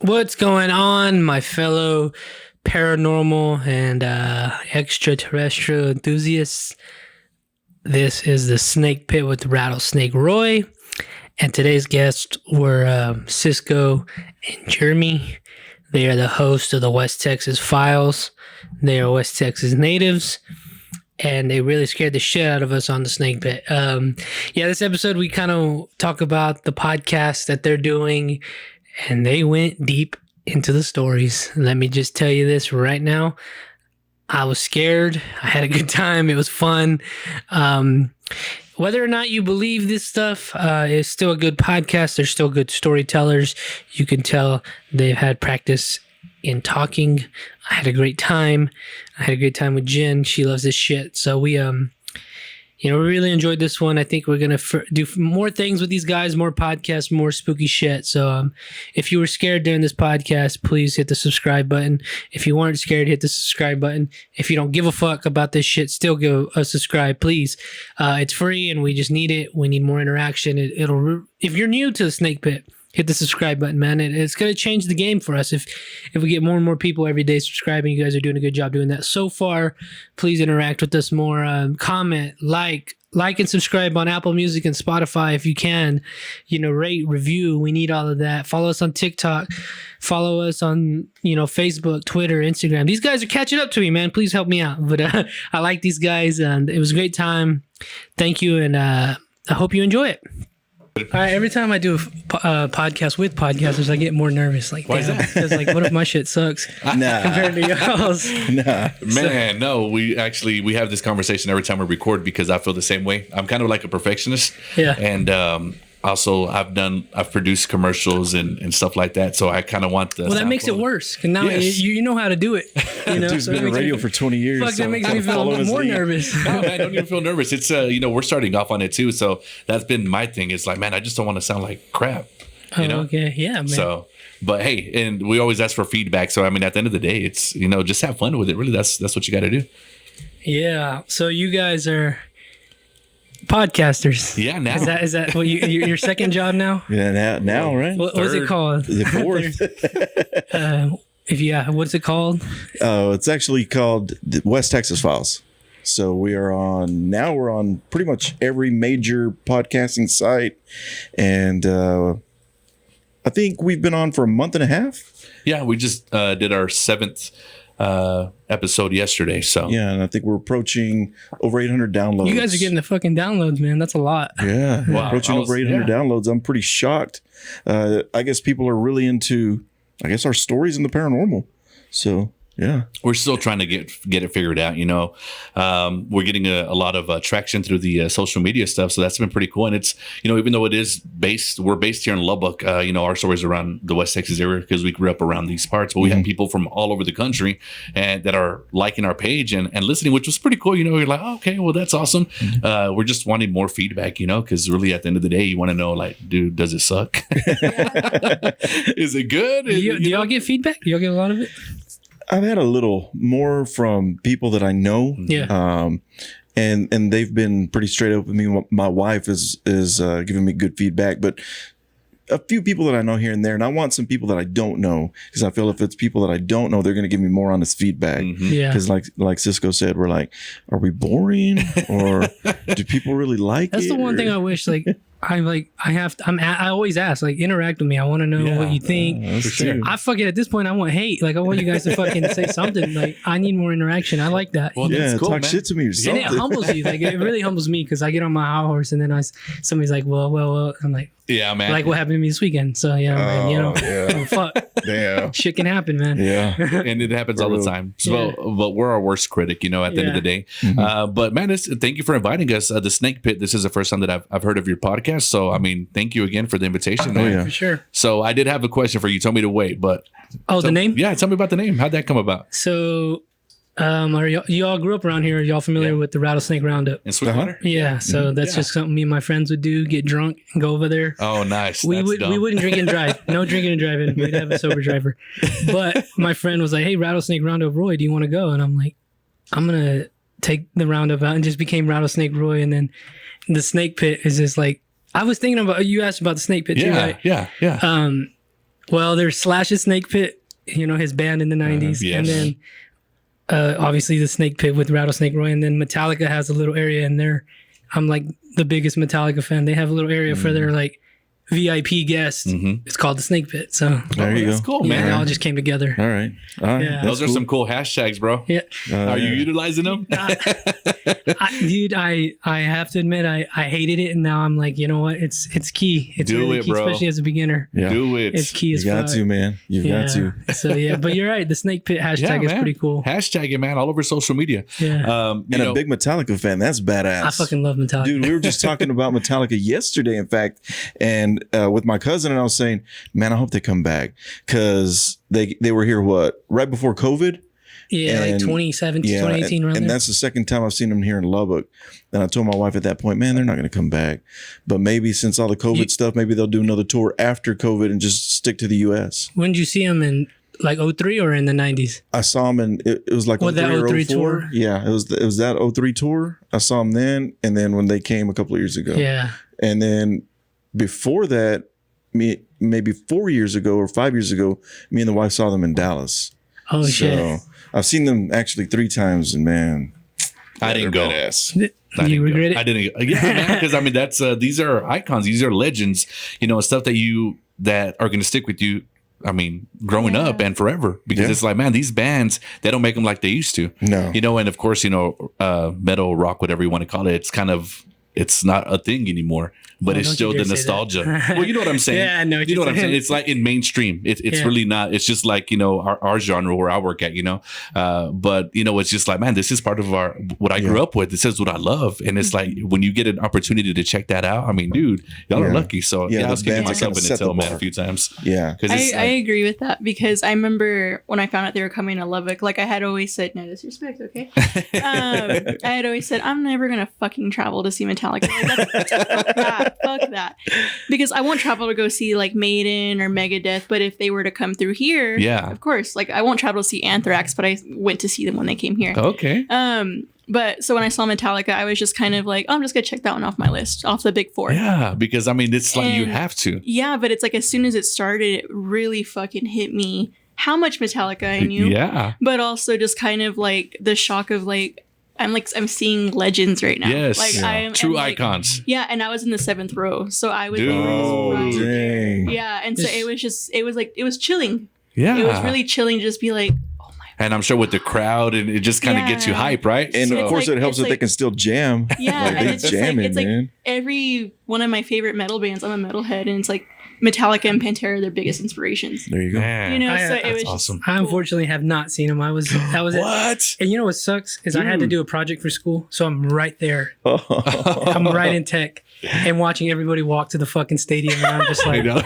What's going on, my fellow paranormal and extraterrestrial enthusiasts? This is the Snake Pit with Rattlesnake Roy, and today's guests were Cisco and Jeremy. They are the hosts of the West Texas Files. They are West Texas natives, and they really scared the shit out of us on the Snake Pit. This episode we kind of talk about the podcast that they're doing, and they went deep into the stories. Let me just tell you this right now. I was scared. I had a good time. It was fun. Whether or not you believe this stuff, it's still a good podcast. They're still good storytellers. You can tell they've had practice in talking. I had a great time. I had a great time with Jen. She loves this shit. So we really enjoyed this one. I think we're going to do more things with these guys, more podcasts, more spooky shit. So if you were scared during this podcast, please hit the subscribe button. If you weren't scared, hit the subscribe button. If you don't give a fuck about this shit, still give a subscribe, please. It's free and we just need it. We need more interaction. If you're new to the Snake Pit, hit the subscribe button, man. It's going to change the game for us. If we get more and more people every day subscribing, you guys are doing a good job doing that so far. Please interact with us more. Comment, like and subscribe on Apple Music and Spotify if you can. Rate, review. We need all of that. Follow us on TikTok. Follow us on, Facebook, Twitter, Instagram. These guys are catching up to me, man. Please help me out. But I like these guys, and it was a great time. Thank you, and I hope you enjoy it. All right, every time I do a podcast with podcasters, I get more nervous. Like, why is that? Because, what if my shit sucks compared to y'all's? Nah, man, no. We have this conversation every time we record because I feel the same way. I'm kind of like a perfectionist. Yeah. And also, I've produced commercials and stuff like that. So I kind of want the. Well, that makes it worse. Cause now you know how to do it. Dude's been in radio for 20 years. Fuck, that makes me feel more nervous. No, man, don't even feel nervous. It's we're starting off on it too. So that's been my thing. It's like, man, I just don't want to sound like crap. Okay, yeah, man. So, but hey, and we always ask for feedback. So I mean, at the end of the day, it's just have fun with it. Really, that's what you got to do. Yeah. So you guys are podcasters. Yeah, now is that what your second job now? Yeah, now right? What was it called? The fourth. What's it called? It's actually called the West Texas Files. So we're on pretty much every major podcasting site, and I think we've been on for a month and a half. Yeah, we just did our 7th episode yesterday. So yeah, and I think we're approaching over 800 downloads. You guys are getting the fucking downloads, man. That's a lot. Yeah, wow. Approaching over 800 downloads. I'm pretty shocked. I guess people are really into, our stories in the paranormal. So yeah, we're still trying to get it figured out. We're getting a lot of traction through the social media stuff, so that's been pretty cool. And it's even though we're based here in Lubbock. Our stories around the West Texas area because we grew up around these parts. But we have people from all over the country and that are liking our page and listening, which was pretty cool. You're like, oh, okay, well that's awesome. We're just wanting more feedback, because really at the end of the day, you want to know, like, dude, does it suck? Is it good? Do y'all get feedback? Do y'all get a lot of it? I've had a little more from people that I know. Yeah. And they've been pretty straight up with me. My wife is giving me good feedback, but a few people that I know here and there, and I want some people that I don't know because I feel if it's people that I don't know, they're going to give me more honest feedback. Mm-hmm. Yeah. Because like Cisco said, we're like, are we boring or do people really like That's it? the one thing I wish, I always ask, interact with me. I want to know what you think. For sure. I fucking, at this point, I want hate. I want you guys to fucking say something. I need more interaction. I like that. Well, Yeah, cool, talk man. shit to me or And something. it humbles you. It really humbles me because I get on my high horse and then somebody's like, well. I'm like, Yeah, man. what happened to me this weekend? So yeah, man, yeah. fuck. Damn. Shit can happen, man. Yeah. And it happens all the time. So, Yeah. but we're our worst critic, at the end of the day. But man, thank you for inviting us. The Snake Pit. This is the first time that I've heard of your podcast. So, I mean, thank you again for the invitation. Man. yeah. For sure. So I did have a question for you. You told me to wait, but The name? Yeah, tell me about the name. How'd that come about? So, are y'all grew up around here? Are y'all familiar with the Rattlesnake Roundup? In Sweetwater? Yeah, so that's just something me and my friends would do, get drunk and go over there. Oh, nice. We That's dumb. wouldn't drink and drive. No drinking and driving. We'd have a sober driver. But my friend was like, hey, Rattlesnake Roundup Roy, do you want to go? And I'm like, I'm going to take the Roundup out, and just became Rattlesnake Roy. And then the Snake Pit is just I was thinking about, you asked about the Snake Pit too, right? Yeah. Well, there's Slash's Snake Pit, his band in the 90s. yes. And then obviously the Snake Pit with Rattlesnake Roy. And then Metallica has a little area in there. I'm like the biggest Metallica fan. They have a little area for their like VIP guests. It's called the Snake Pit. So There you That's go. cool, yeah, man. it all just came together. All right. Yeah. Those are some cool hashtags, bro. Yeah. Are you yeah. utilizing them? Dude, I have to admit I hated it, and now I'm like, you know what? It's key. It's Do really it, key, bro. especially as a beginner. Yeah. Do it. It's key You as got fuck. to, man. You've got to. So yeah, but you're right. The Snake Pit hashtag is man. pretty cool. Hashtag it, man, all over social media. Yeah, You And know, a big Metallica fan. That's badass. I fucking love Metallica. Dude, we were just talking about Metallica yesterday, in fact, and with my cousin, and I was saying, man, I hope they come back because they were here right before COVID. yeah, like and- 2017, Yeah, 2018, around and there. that's the second time I've seen them here in Lubbock. And I told my wife at that point, man, they're not going to come back. But maybe since all the COVID stuff, maybe they'll do another tour after COVID and just stick to the U.S. When did you see him in like 03 or in the 90s? I saw them in it was like Oh, that 03 or 03 04. tour? Yeah, it was that 03 tour. I saw them then, and then when they came a couple of years ago. Yeah, And then before that, maybe 4 years ago or 5 years ago, me and the wife saw them in Dallas. oh shit. I've seen them actually 3 times, and man, I didn't go. badass. You regret it? I didn't go. Yeah, man, because I mean that's these are icons, these are legends, stuff that are going to stick with you. I mean, growing up and forever, because Yeah. it's like, man, these bands, they don't make them like they used to. No. And of course, metal, rock, whatever you want to call it, it's not a thing anymore. But Oh, it's don't still you the dare say that. nostalgia. Well, you know what I'm saying. Yeah, I know what You know you're what I'm saying. saying. It's like in mainstream. It's Yeah. really not. It's just like our genre where I work at. But it's just like, man, this is part of what I grew up with. This is what I love, and it's like when you get an opportunity to check that out. I mean, dude, y'all are Yeah. lucky. So Yeah, I the was kicking bands myself kinda in the set the tail, man, bar. a few times. Yeah. Because I agree with that because I remember when I found out they were coming to Lubbock, like I had always said, no disrespect, okay? I had always said, I'm never going to fucking travel to see Metallica. Like, fuck that. Because I won't travel to go see like Maiden or Megadeth, but if they were to come through here, Yeah. of course, like I won't travel to see Anthrax, but I went to see them when they came here. okay. But so when I saw Metallica, I was just kind of like, oh, I'm just going to check that one off my list, off the big four. Yeah, because I mean, it's like you And- have to. Yeah, but it's like as soon as it started, it really fucking hit me how much Metallica I knew. Yeah. But also just kind of like the shock of like I'm seeing legends right now. Yes. Like Yeah. I'm True and, like, icons. Yeah, and I was in the 7th row, so I was Dude. Oh, right there. dang. Yeah, and so it was chilling. Yeah. It was really chilling to just be like, And I'm sure with the crowd, and it just kind of gets you Yeah. hype, right? And So of course, like- it helps it's that they like- can still jam. yeah, Like, and they it's just jamming, like it's like man. every one of my favorite metal bands. I'm a metalhead, and it's like Metallica and Pantera are their biggest inspirations. There you go. Man. You know, I- so it that's was awesome. Just I cool. unfortunately have not seen him. That was it. What? And you know what sucks is I had to do a project for school, so I'm right there. I'm right in tech and watching everybody walk to the fucking stadium, and I'm just You like, know?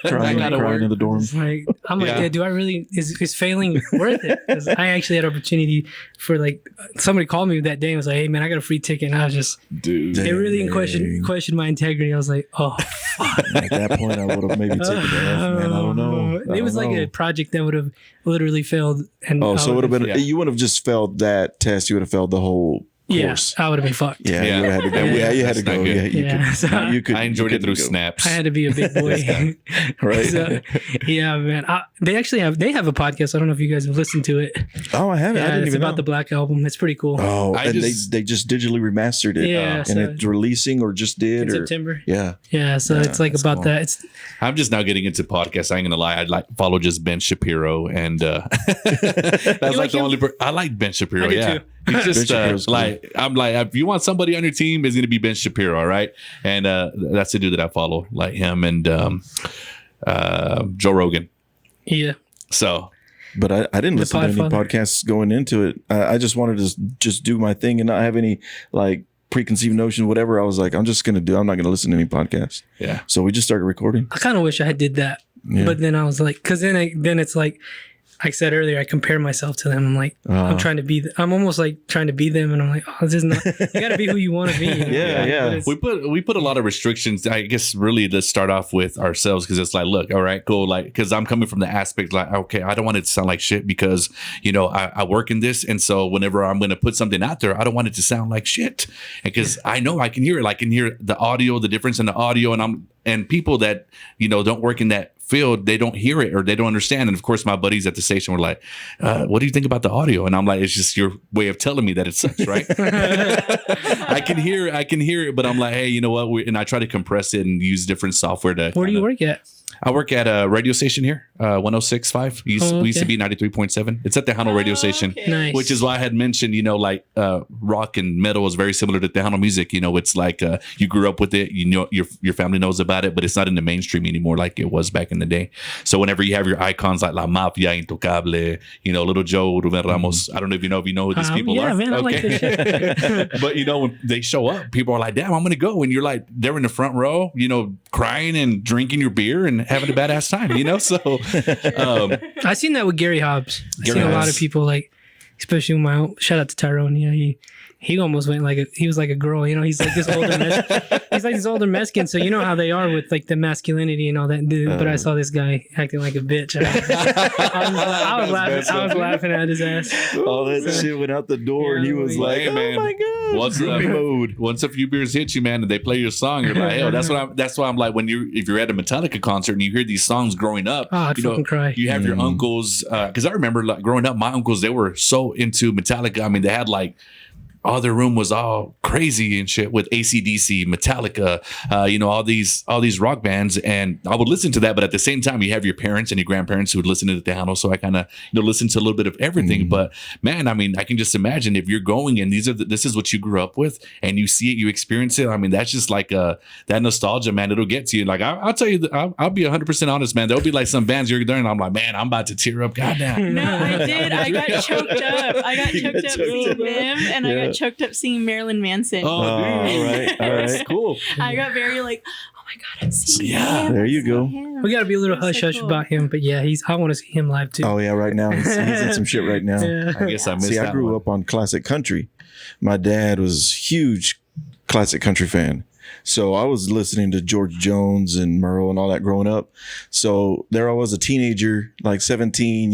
Crying, gotta crying work. in the dorm. it's like I'm like, Yeah. yeah, do I really is failing worth it? Because I actually had opportunity for like somebody called me that day and was like, hey man, I got a free ticket, and I was just Dude. it really Dang. questioned my integrity. I was like, oh, At that point, I would have maybe taken it off, man. I don't know. It was like a project that would have literally failed. And Oh, I so it would have been. Yeah. You wouldn't have just failed that test. You would have failed the whole yeah, course. I would have been fucked. Yeah, Yeah. you would have had to go. Yeah, you had to That's not go. good. Yeah, you Yeah, so could. You could. I enjoyed you it through couldn't go. snaps. I had to be a big boy. Right. So, yeah, man. They actually have a podcast. I don't know if you guys have listened to it. Oh, I haven't. I Yeah, didn't it's even about know. the Black Album. It's pretty cool. Oh, I and just- they just digitally remastered it. Yeah, and so- it's releasing or just did in or September. yeah. Yeah, so Yeah, it's like that's about cool. that. It's I'm just now getting into podcasts. I ain't gonna lie. I follow just Ben Shapiro, and that's like like the him? only. I like Ben Shapiro. I do Yeah, too. he's just Shapiro's cool. like I'm like if you want somebody on your team, it's gonna be Ben Shapiro, all right? And that's the dude that I follow, like him and Joe Rogan. yeah. So But I didn't The listen to any Podfather. podcasts going into it. I just wanted to just do my thing and not have any like preconceived notion, whatever. I was like, I'm just gonna do. I'm not gonna listen to any podcasts. yeah, So we just started recording. I kind of wish I did that, Yeah. but then I was like, because then it's like I said earlier, I compare myself to them. I'm like, I'm trying to be. I'm almost like trying to be them, and I'm like, oh, this is not. You got to be who you want to be. You know? Yeah, yeah. But it's- we put a lot of restrictions. I guess really to start off with ourselves because it's like, look, all right, cool. Like, because I'm coming from the aspect like, okay, I don't want it to sound like shit because I work in this, and so whenever I'm going to put something out there, I don't want it to sound like shit because I know I can hear it. I can hear the audio, the difference in the audio, and people that don't work in that feel, they don't hear it or they don't understand. And of course, my buddies at the station were like, "What do you think about the audio?" And I'm like, "It's just your way of telling me that it sucks, right?" I can hear it, but I'm like, "Hey, you know what?" And I try to compress it and use different software to. Where do you work at? I work at a radio station here, 106.5. We used to be 93.7. It's at the Tejano radio station, okay. Nice. which is why I had mentioned, like rock and metal is very similar to Tejano music. It's like you grew up with it, your family knows about it, but it's not in the mainstream anymore like it was back in the day. So whenever you have your icons like La Mafia, Intocable, Little Joe, Ruben Ramos, I don't know if you know who these people yeah, are. man, I like this shit. But when they show up, people are like, "Damn, I'm gonna go," and you're like, they're in the front row, crying and drinking your beer and having a badass time, So I seen that with Gary Hobbs. I Gary seen a lot Hobbs. of people like, especially my own, shout out to Tyrone. He almost went he was like a girl. He's like this older he's like this older Mexican. So you know how they are with like the masculinity and all that. But I saw this guy acting like a bitch. I was laughing at his ass. All that shit went out the door, and he was Yeah, like, hey, man, "Oh my god, once once a few beers hit you, man, and they play your song, you're like, "Hell, that's why I'm like, if you're at a Metallica concert and you hear these songs growing up, Oh, I'd fucking cry. you have your uncles, because I remember like growing up, my uncles, they were so into Metallica. I mean, they had like all their room was all crazy and shit with AC/DC, Metallica, all these rock bands, and I would listen to that. But at the same time, you have your parents and your grandparents who would listen to the Tejano, so I kind of listen to a little bit of everything. But man, I mean, I can just imagine if you're going and this is what you grew up with, and you see it, you experience it. I mean, that's just like that nostalgia, man. It'll get to you. Like I'll tell you, I'll be 100% honest, man. There'll be like some bands you're there, and I'm like, man, I'm about to tear up. Goddamn. No, I did. I got choked up. I got choked up seeing them, and I got choked up seeing Marilyn Manson. Oh, all right, That's cool. I got very like, oh my god, I'm seeing Yeah, him. there you go. We got to be a little That's hush so hush cool. about him. But yeah, I want to see him live too. Oh yeah, right now he's in some shit right now. Yeah. I guess I missed See, I that grew one. up on classic country. My dad was a huge classic country fan. So I was listening to George Jones and Merle and all that growing up. So there I was, a teenager, like 17,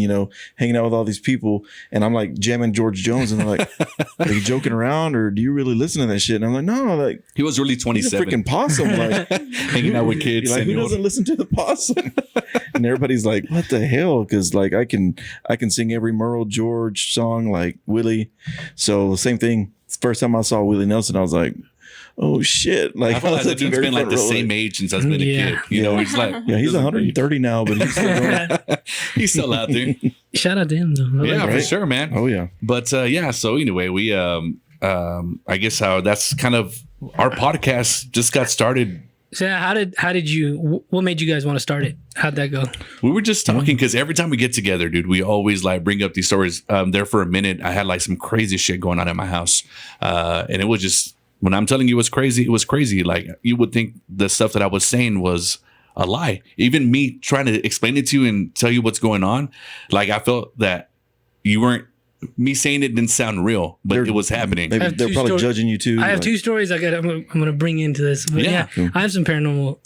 hanging out with all these people. And I'm like jamming George Jones. And they're like, "Are you joking around, or do you really listen to that shit?" And I'm like, "No, like, He was really he's a 27, freaking possum." Like, hanging out with kids. like, and who doesn't listen to the possum? And everybody's like, "What the hell?" Because like I can sing every Merle George song, like Willie. So same thing. First time I saw Willie Nelson, I was like, "Oh shit!" Like I feel like was that at the dude's very been like front the row, same age since I've been a Yeah. kid. He's like, Yeah, he's 130 now, but he's still going. he's still out there. Shout out to him though. I Yeah, like for Right? sure, man. Oh yeah. But yeah, so anyway, we I guess how that's kind of our podcast just got started. So how did you? What made you guys want to start it? How'd that go? We were just talking because every time we get together, dude, we always like bring up these stories. There for a minute, I had like some crazy shit going on at my house, and it was just, when I'm telling you it was crazy. Like you would think the stuff that I was saying was a lie. Even me trying to explain it to you and tell you what's going on, like I felt that you weren't. Me saying it didn't sound real, but it was happening. They're have two probably stories. judging you too. I have like, two stories I'm gonna bring into this. But Yeah. yeah, I have some paranormal.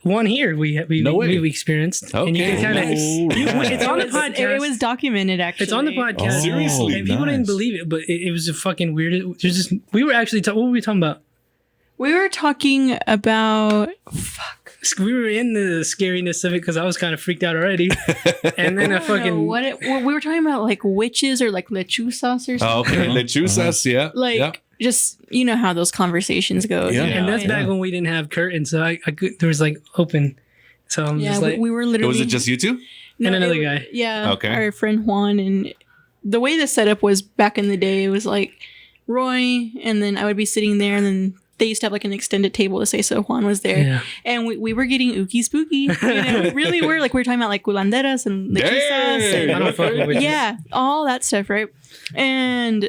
One here No way. we've experienced, and you Okay. can kind of. Nice. It's on the It podcast. was documented, actually. It's on the podcast. Oh, Seriously? And people didn't nice. believe it, but it was a fucking weird. There's just we were actually what were we talking about? We were talking about We were in the scariness of it because I was kind of freaked out already, and then I a don't know fucking what we were talking about, like witches or like lechuzas or something. Oh, okay, lechuzas, yeah, Like yeah. just how those conversations go. Yeah. you know? and that's back when we didn't have curtains, so I could, there was like open. So I'm Yeah, just like, we were literally. Was it just you two? And another it- guy. Yeah. Okay. Our friend Juan, and the way the setup was back in the day, it was like Roy, and then I would be sitting there, and then they used to have like an extended table to say so Juan was there. yeah. And we were getting ooky spooky. We really were. Like we were talking about like culanderas and lechuzas Dang. I and don't fucking with you. yeah, all that stuff, right? And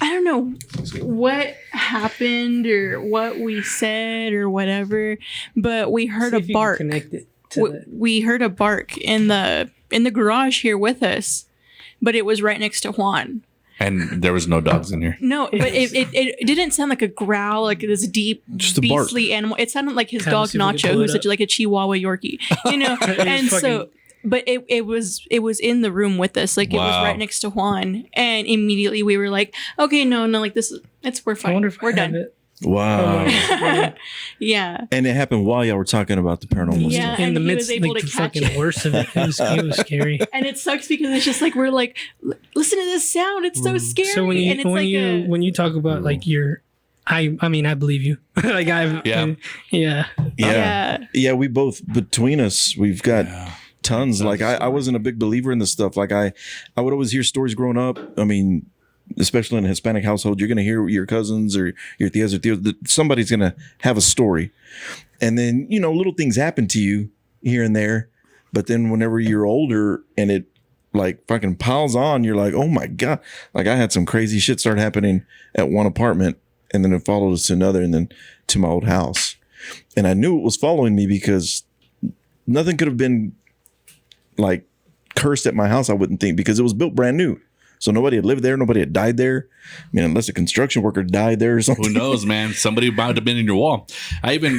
I don't know what happened or what we said or whatever, but we heard See a if you can bark. connect it to We, the- we heard a bark in the garage here with us, but it was right next to Juan. And there was no dogs in here. No, but it didn't sound like a growl, like this deep, Just a bark. beastly animal. It sounded like his Have dog us see if we can Nacho, pull who's it such up. like a Chihuahua Yorkie, And was so, but it was in the room with us, like it was Wow. right next to Juan, and immediately we were like, okay, no, like this is we're I fine, wonder if we're I have done. it. Wow. Yeah. And it happened while y'all were talking about the paranormal Yeah. stuff. In the and he midst, was able like to the catch fucking it. worst of it. It was scary. And it sucks because it's just like we're like, listen to this sound. It's so scary. So when you and it's when you talk about like your, I mean I believe you. Like Yeah. Yeah. Yeah. Yeah, we both, between us, we've got tons. Like I wasn't a big believer in this stuff. Like I would always hear stories growing up. I mean, especially in a Hispanic household, you're going to hear your cousins or your tias or tios, that somebody's going to have a story. And then, you know, little things happen to you here and there. But then whenever you're older and it like fucking piles on, you're like, oh my God. Like I had some crazy shit start happening at one apartment, and then it followed us to another, and then to my old house. And I knew it was following me because nothing could have been like cursed at my house, I wouldn't think, because it was built brand new. So nobody had lived there. Nobody had died there. I mean, unless a construction worker died there or something. Who knows, man? Somebody might have been in your wall. I even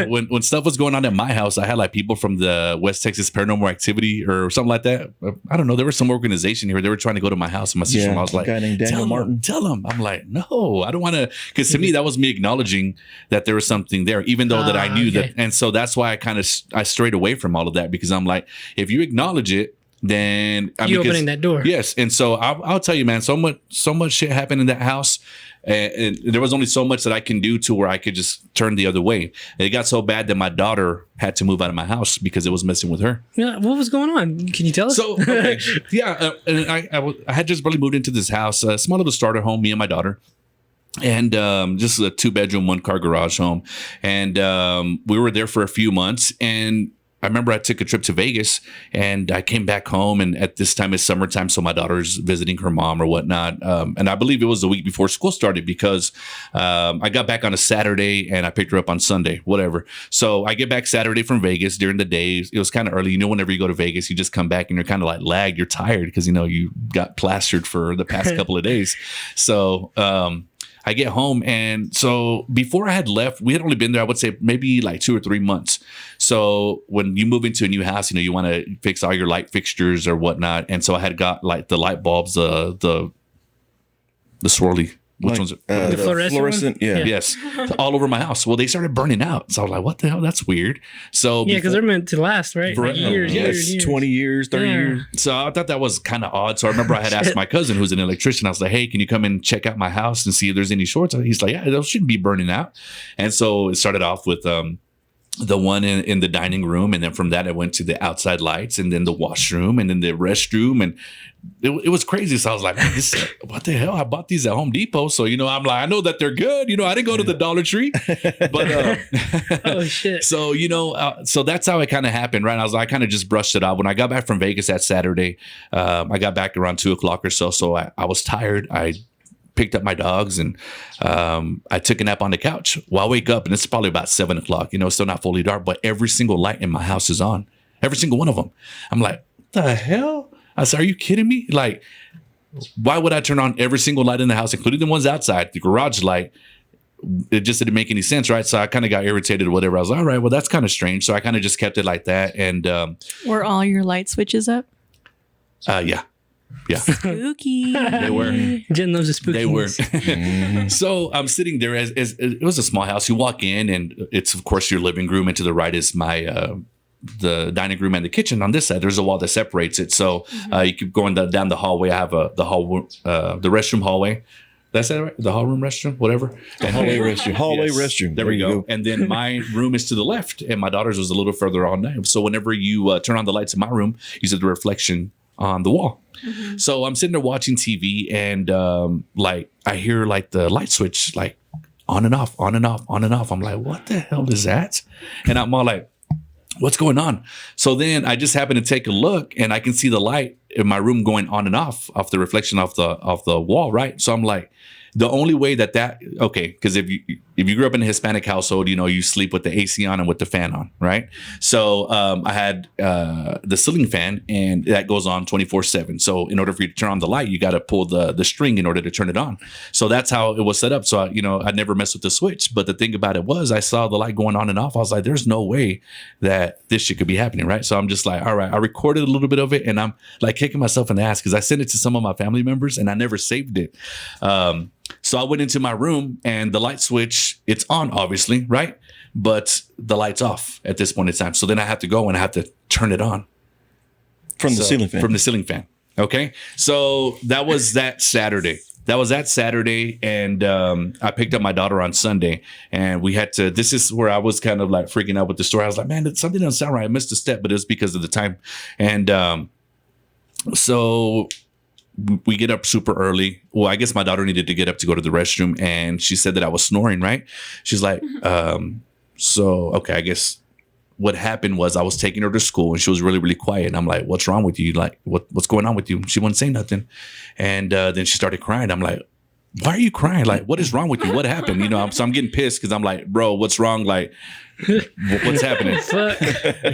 when stuff was going on at my house, I had like people from the West Texas Paranormal Activity or something like that. I don't know. There was some organization here. They were trying to go to my house, and my sister-in-law was a like, guy named Daniel Martin. Tell him." I'm like, "No, I don't want to." Because to me, that was me acknowledging that there was something there, even though that I knew okay. that. And so that's why I strayed away from all of that, because I'm like, if you acknowledge it, then you opening that door. Yes, and so I'll tell you, man, so much shit happened in that house, and there was only so much that I can do to where I could just turn the other way. And it got so bad that my daughter had to move out of my house because it was messing with her. Yeah, what was going on? Can you tell us? So okay, yeah, and I had just really moved into this house, a small little starter home, me and my daughter. And just a 2-bedroom, 1-car garage home, and we were there for a few months. And I remember I took a trip to Vegas, and I came back home, and at this time it's summertime, so my daughter's visiting her mom or whatnot. And I believe it was the week before school started, because I got back on a Saturday and I picked her up on Sunday, whatever. So I get back Saturday from Vegas during the day. It was kind of early. You know, whenever you go to Vegas, you just come back and you're kind of like lagged. You're tired because, you know, you got plastered for the past couple of days. So I get home, and so before I had left, we had only been there, I would say maybe like 2 or 3 months. So when you move into a new house, you know, you want to fix all your light fixtures or whatnot. And so I had got like the light bulbs, the swirly, which Like, ones? the fluorescent one? yeah. Yes, all over my house. Well, they started burning out. So I was like, what the hell? That's weird. So Yeah, because they're meant to last, right? For- Like years, yes, years. 20 years, 30 Yeah. years. So I thought that was kind of odd. So I remember I had asked my cousin, who's an electrician, I was like, hey, can you come and check out my house and see if there's any shorts? He's like, yeah, those shouldn't be burning out. And so it started off with the one in the dining room. And then from that, I went to the outside lights, and then the washroom, and then the restroom. And it was crazy. So I was like, man, what the hell? I bought these at Home Depot. So, you know, I'm like, I know that they're good. You know, I didn't go to the Dollar Tree. But Oh shit! so, you know, so that's how it kind of happened, right? I kind of just brushed it off. When I got back from Vegas that Saturday, I got back around 2:00 or so. So I was tired. I picked up my dogs, and I took a nap on the couch. Well, I wake up, and it's probably about 7:00. You know, it's still not fully dark, but every single light in my house is on. Every single one of them. I'm like, what the hell? I said, are you kidding me? Like, why would I turn on every single light in the house, including the ones outside, the garage light? It just didn't make any sense, right? So I kind of got irritated or whatever. I was like, all right, well, that's kind of strange. So I kind of just kept it like that. And Were all your light switches up? yeah. Spooky. They were. Jen loves the spooky. They were. So I'm sitting there as it was a small house. You walk in, and it's of course your living room, and to the right is my the dining room and the kitchen. On this side, there's a wall that separates it. So you keep going down the hallway. I have the restroom hallway. That's that right? The hall room restroom, whatever. And Hallway restroom. Hallway Yes. restroom. There we you go. And then my room is to the left, and my daughter's was a little further on down. So whenever you turn on the lights in my room, you see the reflection on the wall. So I'm sitting there watching TV, and like I hear like the light switch like on and off, on and off, on and off. I'm like, what the hell is that? And I'm all like, what's going on? So then I just happen to take a look, and I can see the light in my room going on and off the reflection of the wall, right? So I'm like, the only way that okay, because if you grew up in a Hispanic household, you know, you sleep with the AC on and with the fan on, right? So I had the ceiling fan, and that goes on 24/7. So in order for you to turn on the light, you got to pull the string in order to turn it on. So that's how it was set up. So I never messed with the switch. But the thing about it was, I saw the light going on and off. I was like, there's no way that this shit could be happening, right? So I'm just like, all right. I recorded a little bit of it, and I'm like kicking myself in the ass because I sent it to some of my family members, and I never saved it. So I went into my room and the light switch, it's on, obviously, right? But the light's off at this point in time. So then I have to go and I have to turn it on. From the ceiling fan. From the ceiling fan. Okay. So that was that Saturday. And I picked up my daughter on Sunday, and we had to. This is where I was kind of like freaking out with the story. I was like, man, something doesn't sound right. I missed a step, but it was because of the time. And so we get up super early. Well, I guess my daughter needed to get up to go to the restroom, and she said that I was snoring, right? She's like, so, okay, I guess what happened was I was taking her to school and she was really, really quiet. And I'm like, what's wrong with you? Like, what's going on with you? She wouldn't say nothing. And then she started crying. I'm like, why are you crying? Like, what is wrong with you? What happened? You know, so I'm getting pissed because I'm like, bro, what's wrong? Like, what's happening?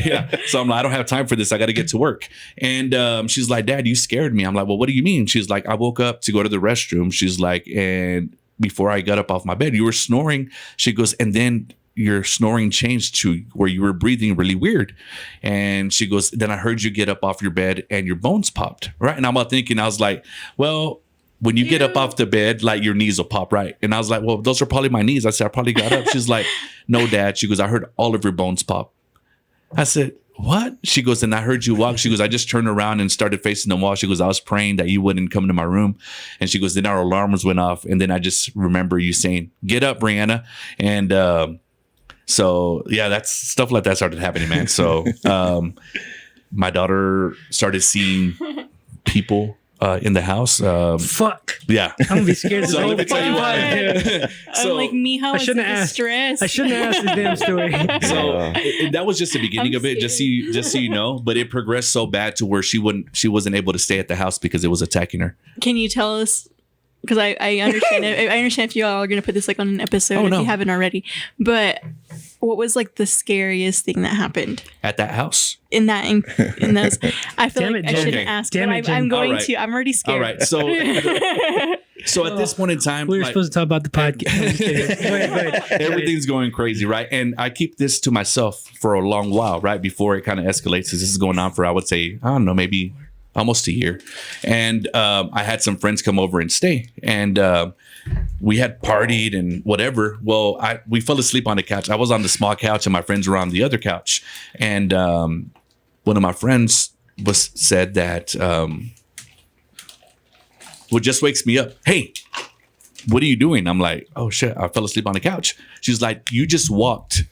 Yeah. So I'm like, I don't have time for this. I got to get to work. And she's like, Dad, you scared me. I'm like, well, what do you mean? She's like, I woke up to go to the restroom. She's like, and before I got up off my bed, you were snoring. She goes, and then your snoring changed to where you were breathing really weird. And she goes, then I heard you get up off your bed and your bones popped. Right. And I'm all thinking, I was like, well, when you get up off the bed, like your knees will pop, right? And I was like, well, those are probably my knees. I said, I probably got up. She's like, no, Dad. She goes, I heard all of your bones pop. I said, what? She goes, and I heard you walk. She goes, I just turned around and started facing the wall. She goes, I was praying that you wouldn't come to my room. And she goes, then our alarms went off. And then I just remember you saying, get up, Brianna. And so, yeah, that's stuff like that started happening, man. So my daughter started seeing people in the house. Fuck. Yeah. I'm gonna be scared. So let me tell you why. I'm like, Mija was shouldn't have asked. distressed. I shouldn't have asked the damn story. So that was just the beginning of it, just so you know. But it progressed so bad to where she wasn't able to stay at the house because it was attacking her. Can you tell us? Because I understand it. I understand if you all are going to put this like on an episode if you haven't already. But what was like the scariest thing that happened At that house? in those? I feel Damn like it, I Jen. shouldn't Okay. ask, Damn but it, Jen. I'm going All right. to. I'm already scared. All right. So at this point in time, We were like, supposed to talk about the podcast. I'm just kidding. Go ahead. everything's going crazy, right? And I keep this to myself for a long while, right? Before it kind of escalates. This is going on for, I would say, I don't know, maybe almost a year. And I had some friends come over and stay. And we had partied and whatever. Well, we fell asleep on the couch. I was on the small couch and my friends were on the other couch. And one of my friends said that, what just wakes me up, hey, what are you doing? I'm like, oh shit, I fell asleep on the couch. She's like, you just walked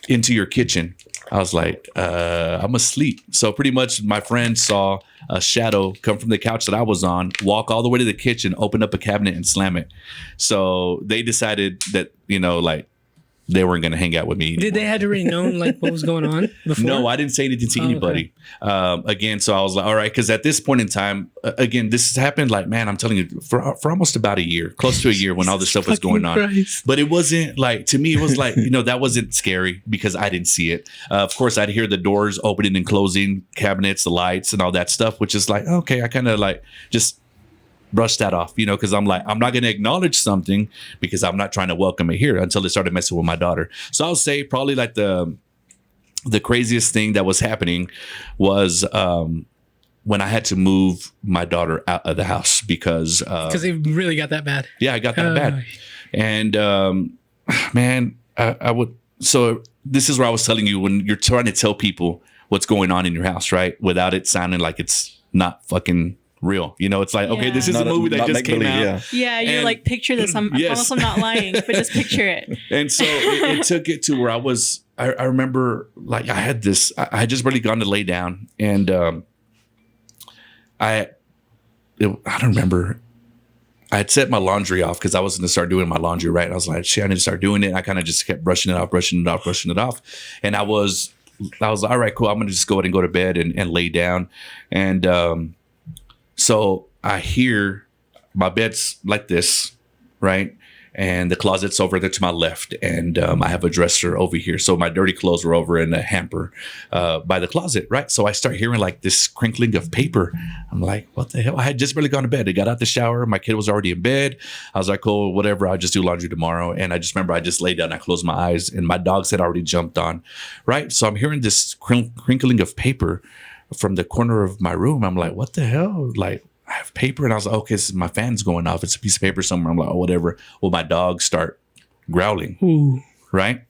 into your kitchen. I was like, I'm asleep. So pretty much my friend saw a shadow come from the couch that I was on, walk all the way to the kitchen, open up a cabinet and slam it. So they decided that, you know, like they weren't going to hang out with me. Did they had already known like what was going on before? No, I didn't say anything to anybody. Again, so I was like, all right, because at this point in time, again, this has happened like, man, I'm telling you, for almost about a year, close to a year when all this stuff was going on. Christ. But it wasn't like, to me, it was like, you know, that wasn't scary because I didn't see it. Of course, I'd hear the doors opening and closing, cabinets, the lights and all that stuff, which is like, okay, I kind of like just brush that off, you know, because I'm like, I'm not going to acknowledge something because I'm not trying to welcome it here until it started messing with my daughter. So I'll say probably like the craziest thing that was happening was when I had to move my daughter out of the house because it really got that bad. yeah, I got that bad. And man, I would. So this is where I was telling you when you're trying to tell people what's going on in your house, right? Without it sounding like it's not fucking real. You know, it's like, okay, Yeah. this is a movie that just came out. Yeah, you're And- like, picture this. I Yes. promise I'm not lying, but just picture it. And so it took it to where I remember like I had just really gone to lay down and I don't remember. I had set my laundry off because I was going to start doing my laundry, right? And I was like, shit, I need to start doing it. And I kind of just kept brushing it off. And I was like, all right, cool. I'm going to just go ahead and go to bed and lay down. And so I hear my bed's like this, right? And the closet's over there to my left. And I have a dresser over here. So my dirty clothes were over in a hamper by the closet, right? So I start hearing like this crinkling of paper. I'm like, what the hell? I had just barely gone to bed. I got out the shower. My kid was already in bed. I was like, oh, whatever. I'll just do laundry tomorrow. And I just remember I just laid down. I closed my eyes and my dogs had already jumped on, right? So I'm hearing this crinkling of paper from the corner of my room. I'm like, what the hell? Like, paper, and I was like, okay, this is my fan's going off. It's a piece of paper somewhere. I'm like, oh, whatever. Well, my dogs start growling. Ooh. Right?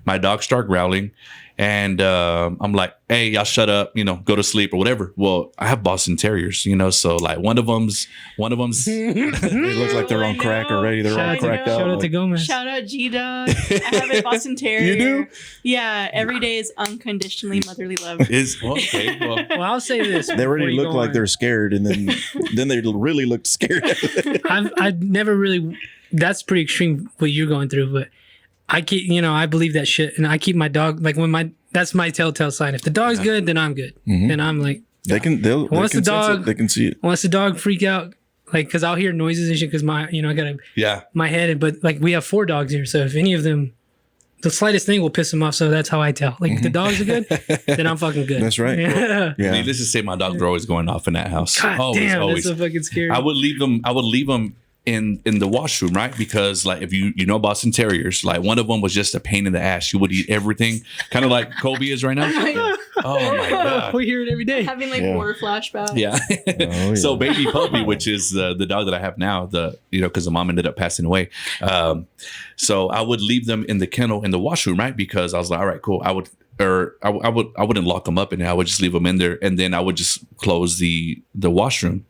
My dogs start growling, and I'm like, hey, y'all shut up, go to sleep or whatever. Well, I have Boston Terriers, so like one of them's They look like they're on crack already. They're all cracked out. Shout out to Like, Gomez. Shout out G-Dog. I have a Boston Terrier. You do? Yeah, every day is unconditionally motherly love. is okay. Well, Well, I'll say this. they already before you look go like on. they're scared, and then they really looked scared. I've never really. That's pretty extreme what you're going through, but I keep, I believe that shit, and I keep my dog like that's my telltale sign. If the dog's good, then I'm good, and I'm like, They can. They Once can the sense dog- it. They can see it. unless the dog freak out, like, because I'll hear noises and shit, because my, I got yeah. my head, but like we have 4 dogs here, so if any of them, the slightest thing will piss them off. So that's how I tell. Like, if the dogs are good, then I'm fucking good. That's right. Yeah. Yeah. Needless to say, my dogs are always going off in that house. God always, damn, always. that's so fucking scary. I would leave them in the washroom, right? Because like if you know Boston Terriers, like one of them was just a pain in the ass. She would eat everything, kind of like Kobe is right now. Oh my god. we hear it every day. Having like Yeah. war flashbacks. Yeah. Oh, So yeah. baby puppy, which is the dog that I have now, because the mom ended up passing away. So I would leave them in the kennel in the washroom, right? Because I was like, all right, cool. I wouldn't lock them up in there. I would just leave them in there, and then I would just close the washroom.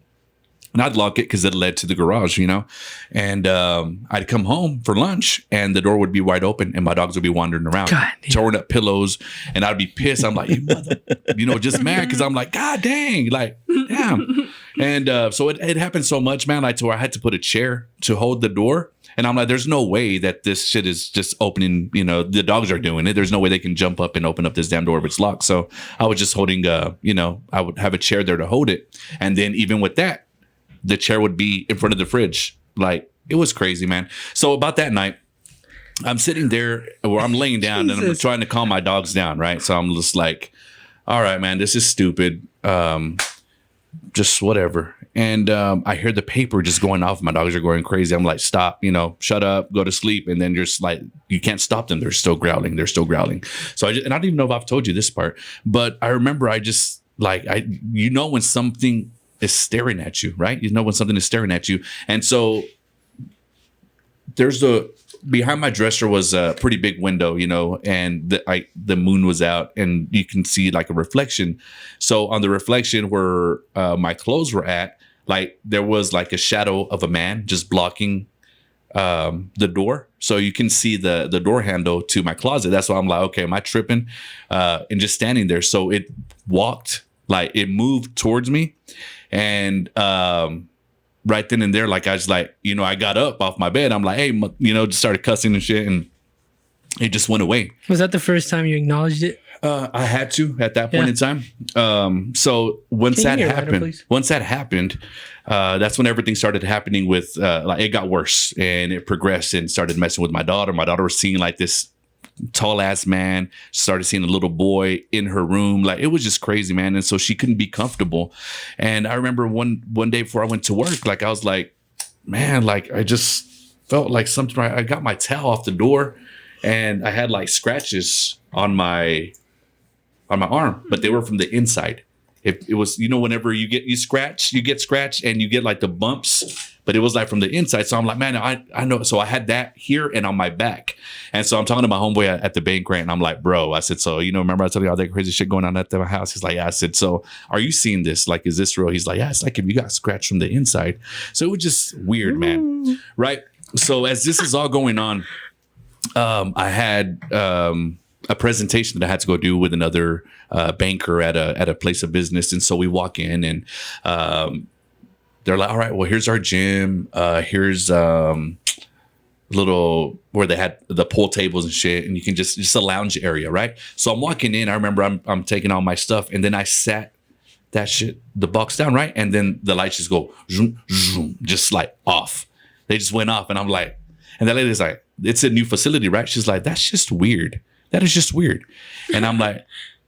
And I'd lock it because it led to the garage, and I'd come home for lunch and the door would be wide open and my dogs would be wandering around, God damn. tearing up pillows, and I'd be pissed. I'm like, you mother, just mad because I'm like, God dang, like, damn. And so it happened so much, man, to where I had to put a chair to hold the door. And I'm like, there's no way that this shit is just opening, the dogs are doing it. There's no way they can jump up and open up this damn door if it's locked. So I was just holding, I would have a chair there to hold it. And then even with that, the chair would be in front of the fridge. Like, it was crazy, man. So about that night, I'm sitting there where I'm laying down and I'm Jesus. trying to calm my dogs down, right? So I'm just like, all right, man, this is stupid. Just whatever. And I hear the paper just going off. My dogs are going crazy. I'm like, stop, shut up, go to sleep. And then just like, you can't stop them. They're still growling. So and I don't even know if I've told you this part, but I remember I just like, when something is staring at you, right? When something is staring at you. And so behind my dresser was a pretty big window, and the moon was out and you can see like a reflection. So on the reflection where my clothes were at, like there was like a shadow of a man just blocking the door. So you can see the door handle to my closet. That's why I'm like, okay, am I tripping? And just standing there. So it moved towards me. And right then and there, like I was like, I got up off my bed. I'm like, hey, just started cussing and shit, and it just went away. Was that the first time you acknowledged it? I had to at that point in time. So once Can that you hear Ryder, happened, that's when everything started happening with like it got worse and it progressed and started messing with my daughter. My daughter was seeing like this tall ass man, started seeing a little boy in her room. Like it was just crazy, man. And so she couldn't be comfortable. And I remember one day before I went to work, like I was like, man, like I just felt like something. I got my towel off the door and I had like scratches on my arm, but they were from the inside. It was, whenever you get scratched and you get like the bumps, but it was like from the inside. So I'm like, man, I know. So I had that here and on my back. And so I'm talking to my homeboy at the bank, right? And I'm like, bro, I said, so, remember I told you all that crazy shit going on at my house? He's like, yeah. I said, so are you seeing this? Like, is this real? He's like, yeah, it's like if you got scratched from the inside. So it was just weird, man. Right. So as this is all going on, I had, a presentation that I had to go do with another banker at a place of business. And so we walk in and they're like, all right, well, here's our gym. Here's little where they had the pool tables and shit. And you can just a lounge area, right? So I'm walking in. I remember I'm taking all my stuff. And then I sat the box down, right? And then the lights just go, zoom, zoom, just like off. They just went off. And I'm like, and that lady's like, it's a new facility, right? She's like, that's just weird. That is just weird. And I'm like,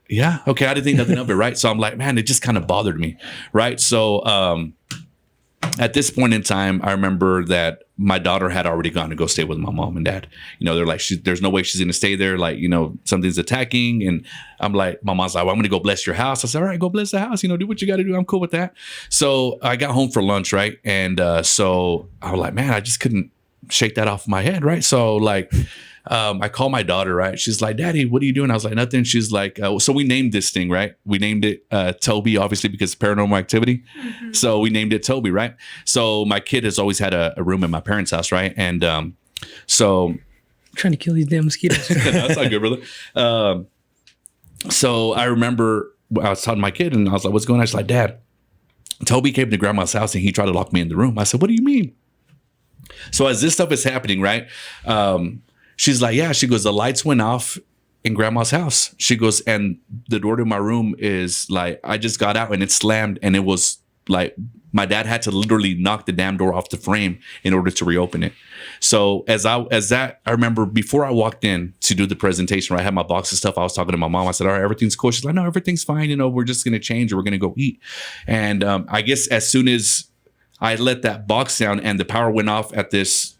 yeah, okay. I didn't think nothing of it, right? So I'm like, man, it just kind of bothered me, right? So at this point in time, I remember that my daughter had already gone to go stay with my mom and dad. You know, they're like, there's no way she's going to stay there. Like, you know, something's attacking. And I'm like, my mom's like, well, I'm going to go bless your house. I said, all right, go bless the house. You know, do what you got to do. I'm cool with that. So I got home for lunch, right? And so I was like, man, I just couldn't shake that off my head, right? So like, I call my daughter, right? She's like, Daddy, what are you doing? I was like, nothing. She's like, so we named this thing, right? We named it Toby, obviously, because paranormal activity. Mm-hmm. So we named it Toby, right? So my kid has always had a room in my parents' house, right? And so I'm trying to kill these damn mosquitoes. That's not good, brother. So I remember I was talking to my kid and I was like, what's going on? She's like, Dad, Toby came to grandma's house and he tried to lock me in the room. I said, what do you mean? So as this stuff is happening, right? She's like, yeah, she goes, the lights went off in grandma's house. She goes, and the door to my room is like, I just got out and it slammed. And it was like, my dad had to literally knock the damn door off the frame in order to reopen it. So I remember before I walked in to do the presentation, where I had my box of stuff, I was talking to my mom. I said, all right, everything's cool. She's like, no, everything's fine. You know, we're just going to change or we're going to go eat. And I guess as soon as I let that box down and the power went off at this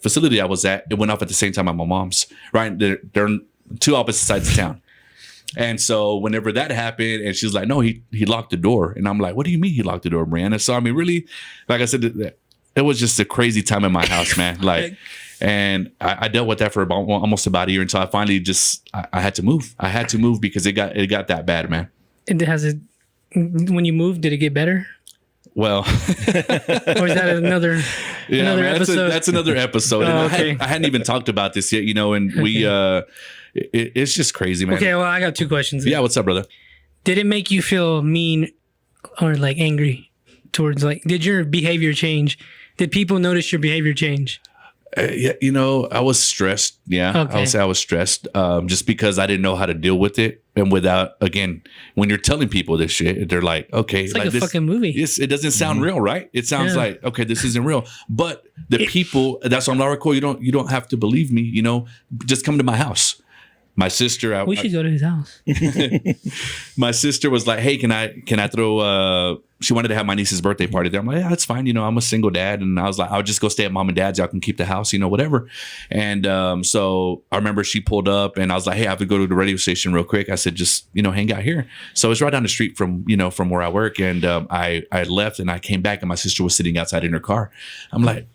facility I was at, it went off at the same time at my mom's, right? They're two opposite sides of town. And so whenever that happened, and she's like, no, he locked the door. And I'm like, what do you mean he locked the door, Brianna? So, I mean, really, like I said, it was just a crazy time in my house, man. Like, and I dealt with that for almost about a year until I finally I had to move. I had to move because it got that bad, man. And when you moved, did it get better? Well, or is that another episode? That's another episode. Oh, okay. I hadn't even talked about this yet, you know, and we, it's just crazy, man. Okay, well, I got two questions. Yeah, what's up, brother? Did it make you feel mean or like angry towards, like, did your behavior change? Did people notice your behavior change? Yeah, you know, I was stressed. Yeah, okay. I would say I was stressed just because I didn't know how to deal with it. And without, again, when you're telling people this shit, they're like, okay. It's like a fucking movie. Yes, it doesn't sound real, right? It sounds like, okay, this isn't real. But the people, that's on Laura Cole, you don't have to believe me, you know, just come to my house. My sister, we should go to his house. My sister was like, hey, can I throw she wanted to have my niece's birthday party there. I'm like, yeah, that's fine. You know, I'm a single dad. And I was like, I'll just go stay at mom and dad's. Y'all can keep the house, you know, whatever. And so I remember she pulled up and I was like, hey, I have to go to the radio station real quick. I said, just, you know, hang out here. So it's right down the street from where I work. And I left and I came back and my sister was sitting outside in her car. I'm like,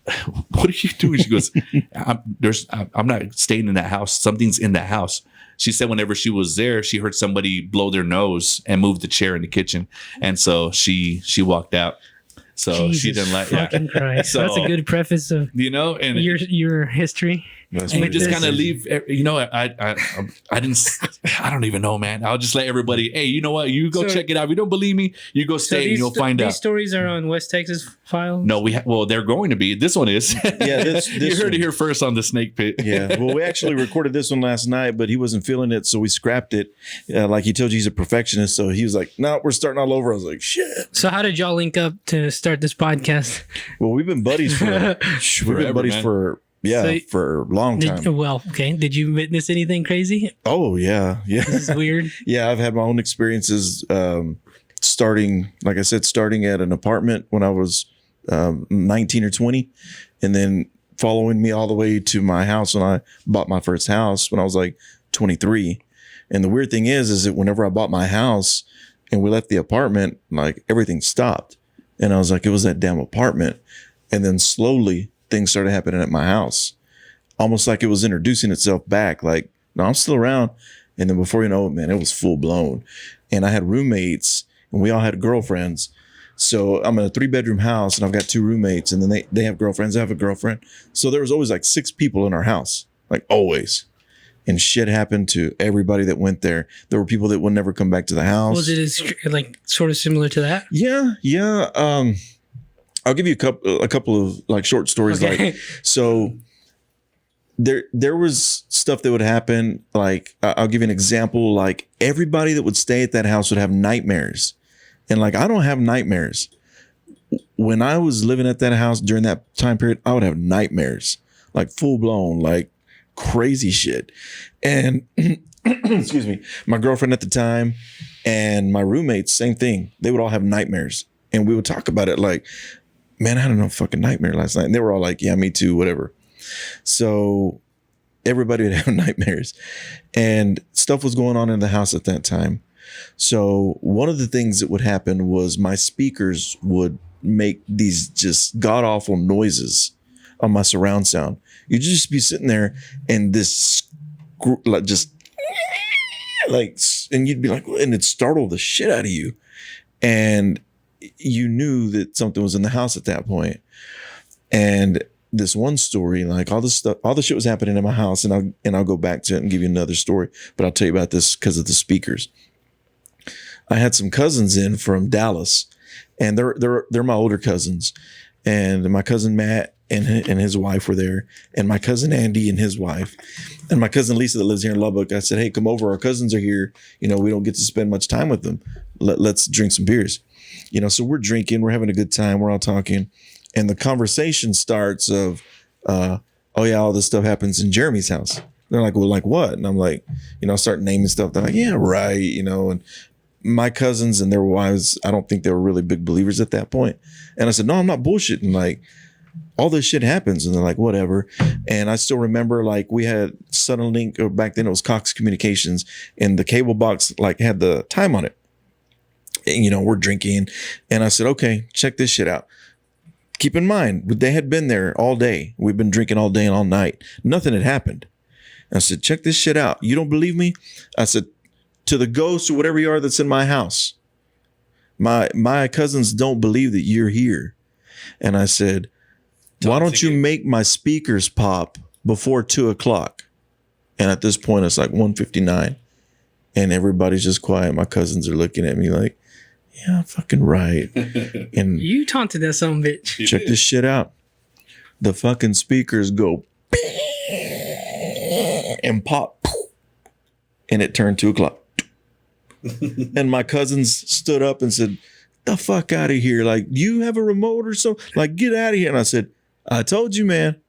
what are you doing? She goes, I'm not staying in that house. Something's in that house. She said whenever she was there, she heard somebody blow their nose and move the chair in the kitchen. And so she walked out. So Jesus she didn't like fucking Christ. So, that's a good preface of and your history. That's and what just it kind of is. leave, you know, I don't even know, man. I'll just let everybody, hey, you know what? You go check it out. If you don't believe me, you go stay and you'll find out. These stories are on West Texas Files? No, well, they're going to be. This one is. Yeah, this you heard one. it here first on the Snake Pit. Yeah, well, we actually recorded this one last night, but he wasn't feeling it, so we scrapped it. Like he told you, he's a perfectionist, so he was like, "No, we're starting all over." I was like, "Shit." So how did y'all link up to start this podcast? Well, we've been buddies for Forever, man. for a long time. Did you witness anything crazy? Oh yeah. This is weird. Yeah, I've had my own experiences. Starting at an apartment when I was 19 or 20, and then following me all the way to my house when I bought my first house when I was like 23. And the weird thing is that whenever I bought my house and we left the apartment, like everything stopped. And I was like, it was that damn apartment. And then slowly things started happening at my house, almost like it was introducing itself back. Like, no, I'm still around. And then before you know it, man, it was full blown. And I had roommates and we all had girlfriends. So I'm in a 3-bedroom house and I've got 2 roommates, and then they have girlfriends. I have a girlfriend. So there was always like 6 people in our house, like always. And shit happened to everybody that went there. There were people that would never come back to the house. Was it like sort of similar to that? Yeah. I'll give you a couple of like short stories. Okay. Like, so there was stuff that would happen. Like, I'll give you an example. Like, everybody that would stay at that house would have nightmares. And like, I don't have nightmares. When I was living at that house during that time period, I would have nightmares, like full blown, like crazy shit. And excuse me, my girlfriend at the time and my roommates, same thing. They would all have nightmares, and we would talk about it. Like, man, I had a fucking nightmare last night. And they were all like, yeah, me too, whatever. So everybody would have nightmares, and stuff was going on in the house at that time. So one of the things that would happen was my speakers would make these just god awful noises on my surround sound. You'd just be sitting there and this like just like, and you'd be like, and it'd startle the shit out of you. And you knew that something was in the house at that point. And this one story, like all the shit was happening in my house, and I'll go back to it and give you another story, but I'll tell you about this because of the speakers. I had some cousins in from Dallas, and they're my older cousins, and my cousin Matt and his wife were there, and my cousin Andy and his wife, and my cousin Lisa that lives here in Lubbock. I said, hey, come over. Our cousins are here. You know, we don't get to spend much time with them. Let's drink some beers. You know, so we're drinking, we're having a good time, we're all talking, and the conversation starts of, oh yeah, all this stuff happens in Jeremy's house. They're like, well, like what? And I'm like, you know, I start naming stuff. They're like, yeah, right. You know, and my cousins and their wives, I don't think they were really big believers at that point. And I said, no, I'm not bullshitting. Like, all this shit happens. And they're like, whatever. And I still remember, like, we had Suddenlink, or back then it was Cox Communications, and the cable box like had the time on it. And, you know, we're drinking, and I said, okay, check this shit out. Keep in mind, they had been there all day. We've been drinking all day and all night. Nothing had happened. I said, check this shit out. You don't believe me? I said, to the ghost or whatever you are that's in my house, my cousins don't believe that you're here. And I said, why don't you make my speakers pop before 2:00? And at this point, it's like 1:59, and everybody's just quiet. My cousins are looking at me like, yeah, fucking right. And You taunted that son of a bitch. check this shit out. The fucking speakers go and pop, and it turned 2:00. And my cousins stood up and said, the fuck out of here. Like, you have a remote or something? Like, get out of here. And I said, I told you, man.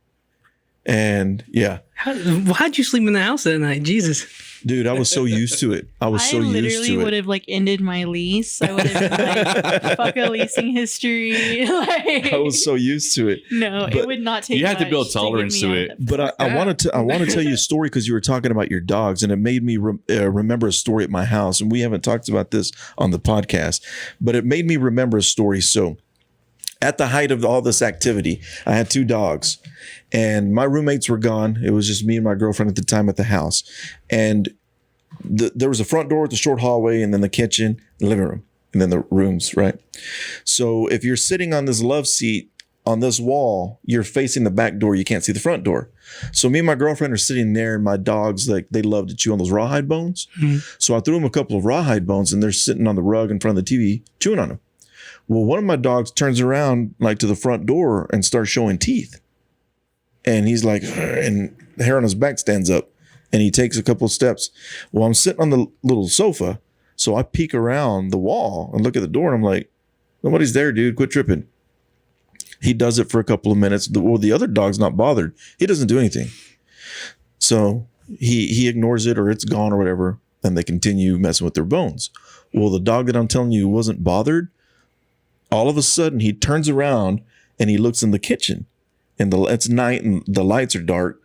And yeah, How'd you sleep in the house that night? Jesus. dude, I was so used to it. I was I so used literally to would it. have like ended my lease. I would have been like, fuck a leasing history. Like, I was so used to it. no, but it would not take. you had to much build get tolerance me to out it. of that. But I want to tell you a story because you were talking about your dogs, and it made me remember a story at my house. And we haven't talked about this on the podcast, but it made me remember a story. So at the height of all this activity, I had 2 dogs, and my roommates were gone. It was just me and my girlfriend at the time at the house. And there was a front door with a short hallway, and then the kitchen, the living room, and then the rooms, right? So if you're sitting on this love seat on this wall, you're facing the back door. You can't see the front door. So me and my girlfriend are sitting there, and my dogs, like, they love to chew on those rawhide bones. So I threw them a couple of rawhide bones, and they're sitting on the rug in front of the TV chewing on them. Well, one of my dogs turns around like to the front door and starts showing teeth. And he's like, and the hair on his back stands up, and he takes a couple of steps. Well, I'm sitting on the little sofa. So I peek around the wall and look at the door, and I'm like, nobody's there, dude. Quit tripping. He does it for a couple of minutes. The other dog's not bothered. He doesn't do anything. So he ignores it, or it's gone or whatever. And they continue messing with their bones. Well, the dog that I'm telling you wasn't bothered. All of a sudden, he turns around and he looks in the kitchen, and it's night and the lights are dark.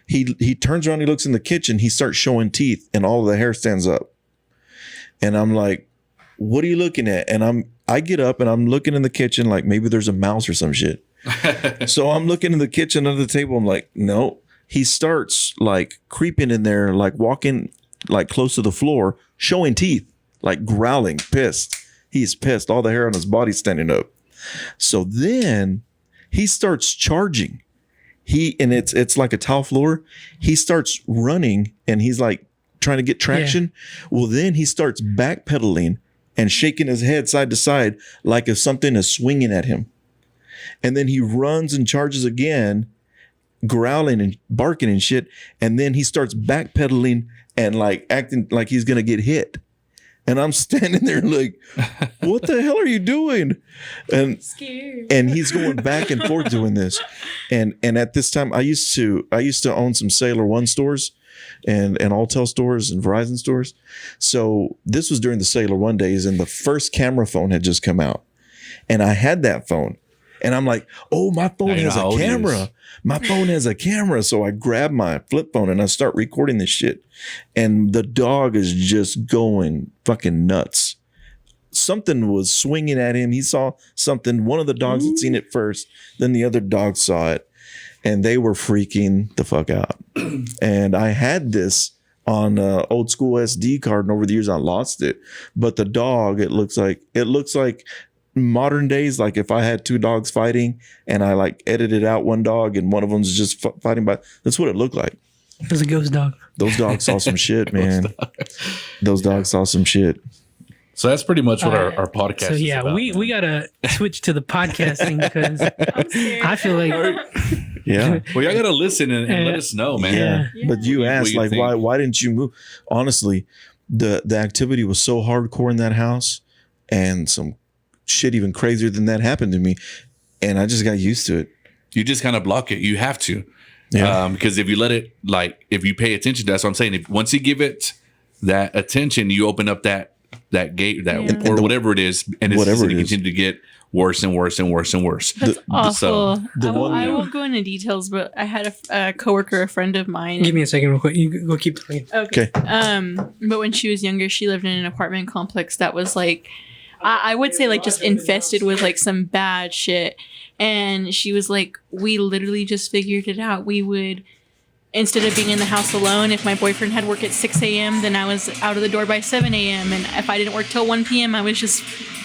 He turns around, he looks in the kitchen, he starts showing teeth, and all of the hair stands up. And I'm like, what are you looking at? And I get up and I'm looking in the kitchen like maybe there's a mouse or some shit. So I'm looking in the kitchen under the table. I'm like, no. He starts like creeping in there, like walking like close to the floor, showing teeth, like growling, pissed. He's pissed. All the hair on his body standing up. So then he starts charging. And it's like a tile floor. He starts running, and he's like trying to get traction. Yeah. Well, then he starts backpedaling and shaking his head side to side like if something is swinging at him. And then he runs and charges again, growling and barking and shit. And then he starts backpedaling and like acting like he's going to get hit. And I'm standing there like, what the hell are you doing? And Scared. And he's going back and forth doing this. And at this time, I used to own some Sailor One stores and Alltel stores and Verizon stores. So this was during the Sailor One days, and the first camera phone had just come out. And I had that phone. And I'm like, oh, my phone Now you know has how a old he is. camera. My phone has a camera. So I grab my flip phone and I start recording this shit. And the dog is just going fucking nuts. Something was swinging at him. He saw something. One of the dogs had seen it first. Then the other dog saw it. And they were freaking the fuck out. And I had this on old school SD card, and over the years I lost it. But the dog, it looks like modern days, like if I had two dogs fighting and I like edited out one dog and one of them's just fighting by, that's what it looked like. It was a ghost dog. Those dogs saw some shit, man. Those dogs saw some shit. So that's pretty much what our podcast So is yeah, about, we man. gotta switch to the podcasting because I feel like Yeah. Well, y'all gotta listen and let us know, man. Yeah. Yeah. But you asked, you like, think? why didn't you move? Honestly, the activity was so hardcore in that house, and some shit even crazier than that happened to me. And I just got used to it. You just kind of block it. You have to. Yeah. Because if you let it, like, if you pay attention, that's what I'm saying. If once you give it that attention, you open up that gate, Yeah. or whatever it is, and it's Whatever going to it is. continue to get worse and worse and worse and worse. That's awful. so, I won't go into details, but I had a coworker, a friend of mine. give me a second real quick. You go keep talking. Okay. Okay. But when she was younger, she lived in an apartment complex that was like, I would say like just infested with like some bad shit. And she was like, we literally just figured it out. We would, instead of being in the house alone, if my boyfriend had work at 6 a.m., then I was out of the door by 7 a.m. And if I didn't work till 1 p.m., I was just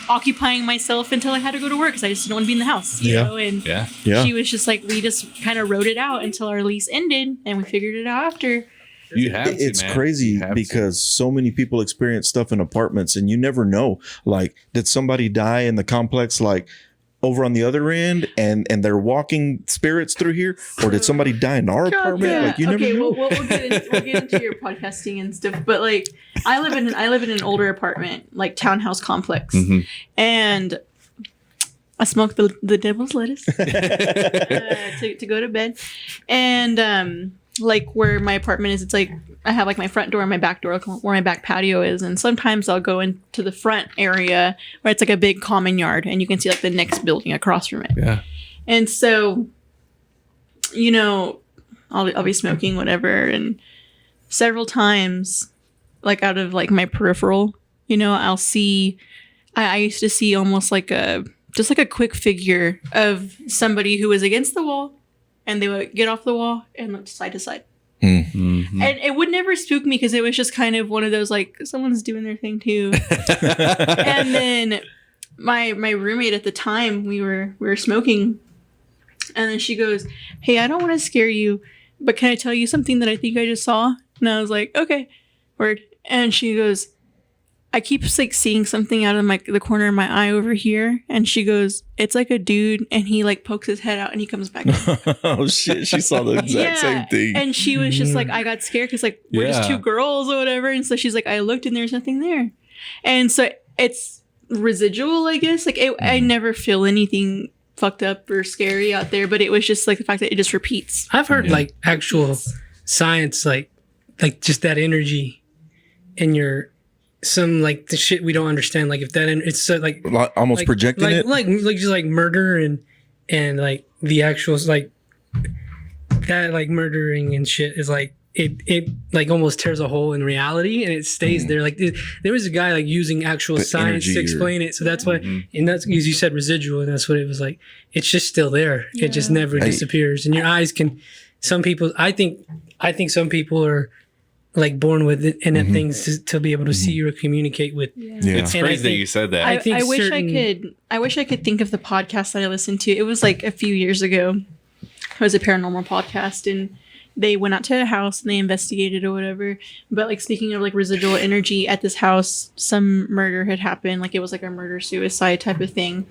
occupying myself until I had to go to work because I just didn't want to be in the house, you Yeah. know? And yeah. Yeah. she was just like, we just kind of wrote it out until our lease ended and we figured it out after. You have to, It's man. crazy You have to. because so many people experience stuff in apartments and you never know. Like, did somebody die in the complex, like over on the other end, and they're walking spirits through here? Or did somebody die in our apartment? Yeah. Like, you Okay, never know. we'll get into your podcasting and stuff. But like, I live in an older apartment, like townhouse complex, Mhm. and I smoke the devil's lettuce to go to bed, and like where my apartment is, it's like I have like my front door and my back door, where my back patio is, and sometimes I'll go into the front area where it's like a big common yard, and you can see like the next building across from it. Yeah. And so, you know, I'll be smoking whatever, and several times, like out of like my peripheral, you know, I'll see. I used to see almost like a quick figure of somebody who was against the wall, and they would get off the wall and look side to side. Mhm. And it would never spook me because it was just kind of one of those like someone's doing their thing too. And then my roommate at the time, we were smoking, and then she goes, "Hey, I don't want to scare you, but can I tell you something that I think I just saw?" And I was like, "Okay, word." And she goes, "I keep like seeing something out of the corner of my eye over here." And she goes, "It's like a dude, and he like pokes his head out and he comes back." Oh shit, she saw the exact same thing. And she was just like, I got scared because like we're just Yeah. two girls or whatever. And so she's like, I looked and there's nothing there. And so it's residual, I guess. Like I never feel anything fucked up or scary out there, but it was just like the fact that it just repeats. I've heard Yeah. like actual science, like just that energy in your some like the shit we don't understand. Like if that it's so, like Almost like, projecting it. like just like murder and like the actual like that like murdering and shit is like it like almost tears a hole in reality and it stays there. Like there was a guy like using actual The science energy to or- explain it. So that's why, Mhm. and that's because you said residual, and that's what it was like. It's just still there. It just Yeah. never Hey. disappears. And your eyes can. Some people, I think some people are like born with it and things to be able to see or communicate with. Yeah. It's And I crazy that think- you said that. I think I wish certain- I wish I could think of the podcast that I listened to. It was like a few years ago. It was a paranormal podcast, and they went out to a house and they investigated or whatever. But like speaking of like residual energy at this house, some murder had happened. Like it was like a murder suicide type of thing.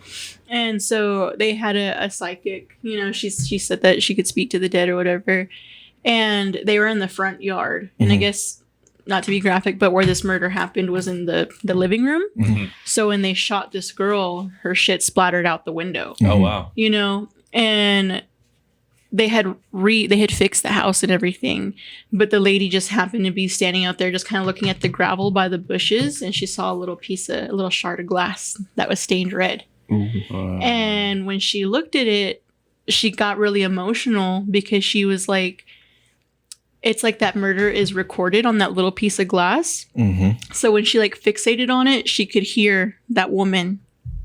And so they had a psychic, you know, she said that she could speak to the dead or whatever. And they were in the front yard. And I guess, not to be graphic, but where this murder happened was in the living room. Mhm. So when they shot this girl, her shit splattered out the window, Oh wow. you know, and they had fixed the house and everything, but the lady just happened to be standing out there just kind of looking at the gravel by the bushes, and she saw a little shard of glass that was stained red. And when she looked at it, she got really emotional because she was like, it's like that murder is recorded on that little piece of glass. Mm-hmm. So when she like fixated on it, she could hear that woman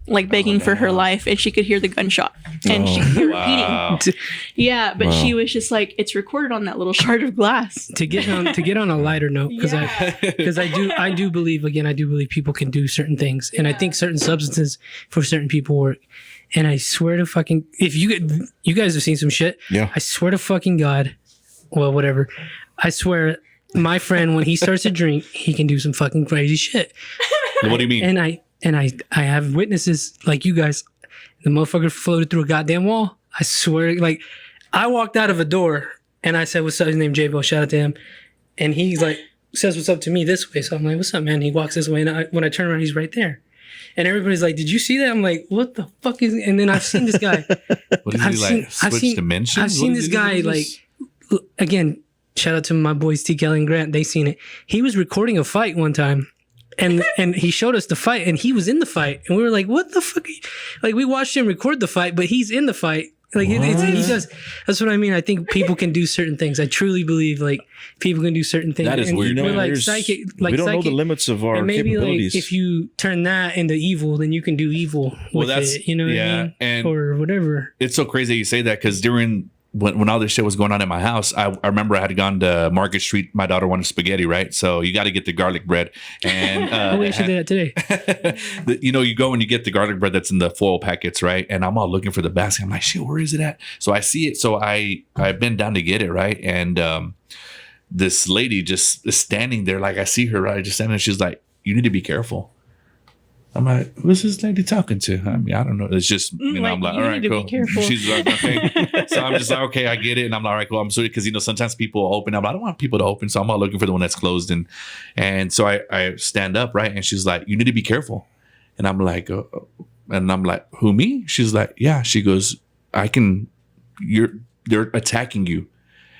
like begging for her life, and she could hear the gunshot, and she could hear repeating. Yeah, but she was just like, it's recorded on that little shard of glass. To get on a lighter note, because I do believe people can do certain things, and I think certain substances for certain people work. And I swear to fucking, if you guys have seen some shit, Yeah. I swear to fucking God, well, whatever. I swear, my friend, when he starts to drink, he can do some fucking crazy shit. What do you mean? And I have witnesses like you guys. The motherfucker floated through a goddamn wall. I swear, like, I walked out of a door and I said, "What's up?" His name J-Bo. Shout out to him. And he's like, says, "What's up?" to me this way. So I'm like, "What's up, man?" He walks this way, and when I turn around, he's right there. And everybody's like, "Did you see that?" I'm like, "What the fuck is?" And then I've seen this guy. What is he like? Switch dimensions? I've seen this guy like, again. Shout out to my boys T. Kelly and Grant. They seen it. He was recording a fight one time. And he showed us the fight, and he was in the fight, and we were like, "What the fuck?" Like, we watched him record the fight, but he's in the fight. Like, he does. That's what I mean. I think people can do certain things. I truly believe like people can do certain things. That is weird. We're like There's- psychic. we don't know the limits of our and maybe capabilities. like if you turn that into evil, then you can do evil with it. You know what I mean? And or whatever. it's so crazy that you say that because during when all this shit was going on in my house, I remember I had gone to Market Street. My daughter wanted spaghetti, right? So you got to get the garlic bread. And We actually did that today. you go and you get the garlic bread that's in the foil packets, right? And I'm all looking for the basket. I'm like, shit, where is it at? So I see it. So I bend down to get it, right? And this lady just is standing there, like I see her, right? Just standing there. She's like, "You need to be careful." I'm like, "Who's this lady talking to?" I mean, I don't know. It's just, I'm like, you "All need right, to be cool." careful. She's like, "Okay." So I'm just like, "Okay, I get it." And I'm like, "All right, cool." I'm sorry because sometimes people open. I don't want people to open, so I'm not looking for the one that's closed. And so I stand up, right? And she's like, "You need to be careful." And I'm like, "Who, me?" She's like, "Yeah." She goes, "They're attacking you."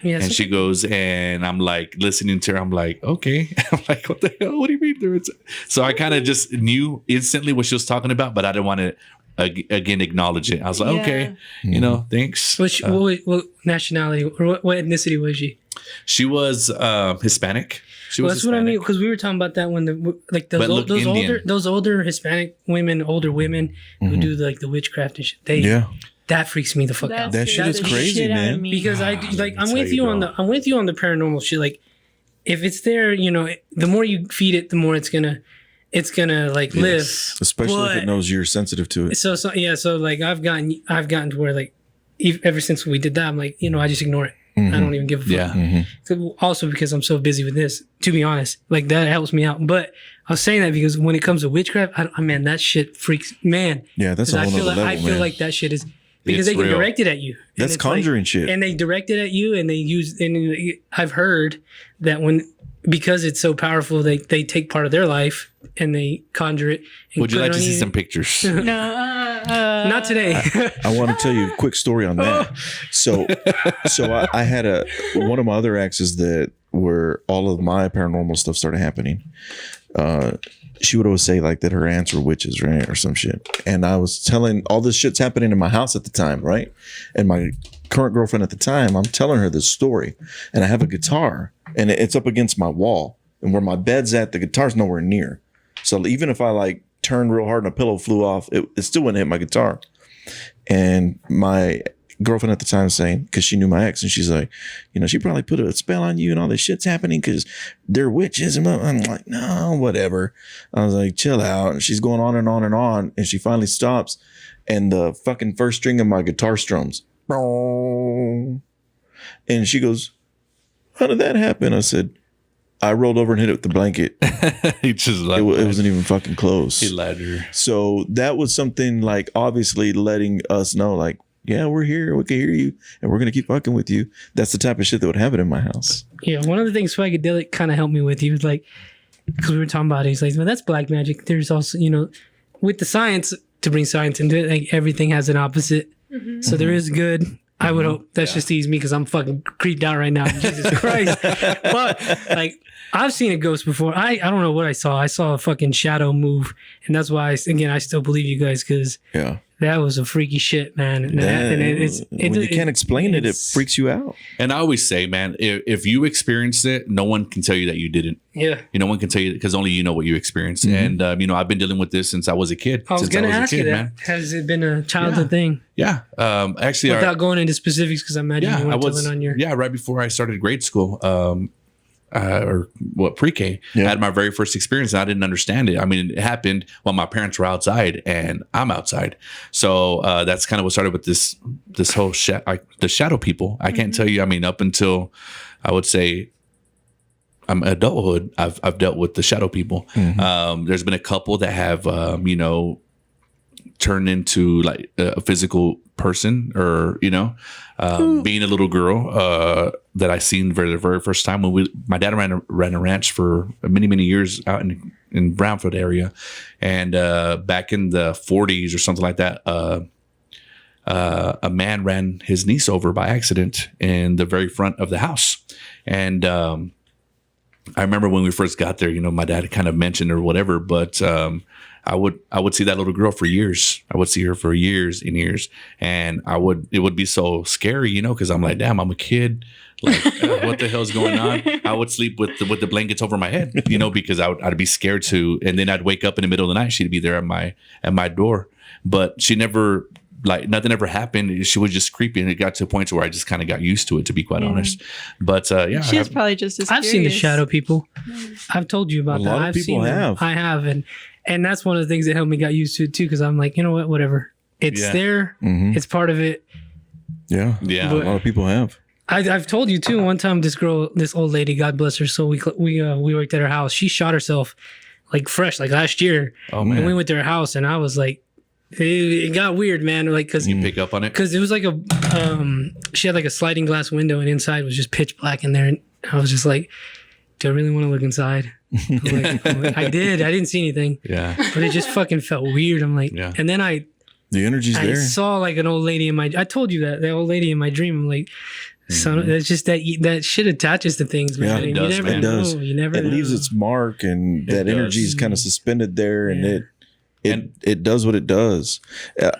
Yes. And she goes, and I'm like listening to her. I'm like, okay. I'm like, what the hell? What do you mean? So I kind of just knew instantly what she was talking about, but I didn't want to again acknowledge it. I was like, Yeah. okay, thanks. What nationality or what ethnicity was she? She was Hispanic. She was That's what I Hispanic. mean, because we were talking about that when But look Indian. those older Hispanic women, older women who do like the witchcraft and shit. yeah. That freaks me the fuck out. That shit is crazy, man. Because I'm tell with you on bro. I'm with you on the paranormal shit. Like, if it's there, the more you feed it, the more it's gonna like live. Especially if But- it knows you're sensitive to it. So like I've gotten to where like ever since we did that, I'm like, I just ignore it. I don't even give a fuck. Yeah. Also because I'm so busy with this, to be honest, like that helps me out. But I was saying that because when it comes to witchcraft, man, that shit freaks, man. Yeah, that's a 'Cause whole nother I level, feel man. like that shit is because It's they can real. direct it at you. And That's it's like- conjuring shit. And they direct it at you, and they use. And I've heard that because it's so powerful, they take part of their life and they conjure it. And Would you put like it to on see you. some pictures? No, Not today. I want to tell you a quick story on that. So I had one of my other exes that where all of my paranormal stuff started happening. She would always say like that her aunts were witches, right, or some shit. And I was telling all this shit's happening in my house at the time, right? And my current girlfriend at the time, I'm telling her this story, and I have a guitar, and it's up against my wall, and where my bed's at, the guitar's nowhere near. So even if I like turned real hard and a pillow flew off, it still wouldn't hit my guitar. And my girlfriend at the time saying, because she knew my ex, and she's like, she probably put a spell on you and all this shit's happening because they're witches. And I'm like, no, whatever. I was like, chill out. And she's going on and on and on. And she finally stops. And the fucking first string of my guitar strums. And she goes, how did that happen? I said, I rolled over and hit it with the blanket. He just It wasn't even fucking close. He lied to her. So that was something like obviously letting us know, like, yeah, we're here, we can hear you, and we're gonna keep fucking with you. That's the type of shit that would happen in my house. Yeah, one of the things Swagadelic kind of helped me with, he was like, because we were talking about it, he's like, man, that's black magic. There's also, with the science, to bring science into it, like everything has an opposite. So there is good I would hope that's just to ease me because I'm fucking creeped out right now. Jesus Christ. But like I've seen a ghost before. I don't know what I saw. I saw a fucking shadow move. And that's why, I still believe you guys because that was a freaky shit, man. And when you can't explain it freaks you out. And I always say, man, if you experienced it, no one can tell you that you didn't. Yeah. No one can tell you because only you know what you experienced. And, I've been dealing with this since I was a kid. I was going to ask you that. Man. Has it been a childhood thing? Yeah. Actually, without going into specifics, because I imagine you weren't telling on your. Yeah, right before I started grade school. Pre-K. I had my very first experience and I didn't understand it. I mean, it happened when my parents were outside and I'm outside. So that's kind of what started with this whole the shadow people. I can't tell you. I mean, up until I would say adulthood, I've dealt with the shadow people. There's been a couple that have turned into like a physical person or being a little girl that I seen for the very first time when my dad ran a ranch for many years out in Brownfield area, and back in the 40s or something like that, a man ran his niece over by accident in the very front of the house. And I remember when we first got there, my dad kind of mentioned or whatever, but I would see that little girl for years. I would see her for years and years, and it would be so scary, because I'm like, damn, I'm a kid. Like, what the hell's going on? I would sleep with the blankets over my head, because I'd be scared to, and then I'd wake up in the middle of the night. She'd be there at my door, but she never. Like nothing ever happened. She was just creepy, and it got to a point where I just kind of got used to it, to be quite honest. But she's probably just as. I've seen the shadow people. I've told you about that. A lot of people have. I have, and that's one of the things that helped me get used to it too. Because I'm like, you know what, whatever. It's there. It's part of it. Yeah. Yeah. A lot of people have. I've told you too. One time, this old lady, God bless her. So we worked at her house. She shot herself like fresh, like last year. Oh man. And we went to her house, and I was like. It got weird, man. Like, cause you pick up on it because it was like she had like a sliding glass window, and inside was just pitch black in there. And I was just like, do I really want to look inside? I did. I didn't see anything. Yeah, but it just fucking felt weird. I'm like, and then the energy's there. I saw like an old lady I told you that old lady in my dream. I'm like. So that's just that shit attaches to things, man. Yeah, it does, man. It does. You never know. It leaves its mark, and that energy is kind of suspended there, and it does what it does.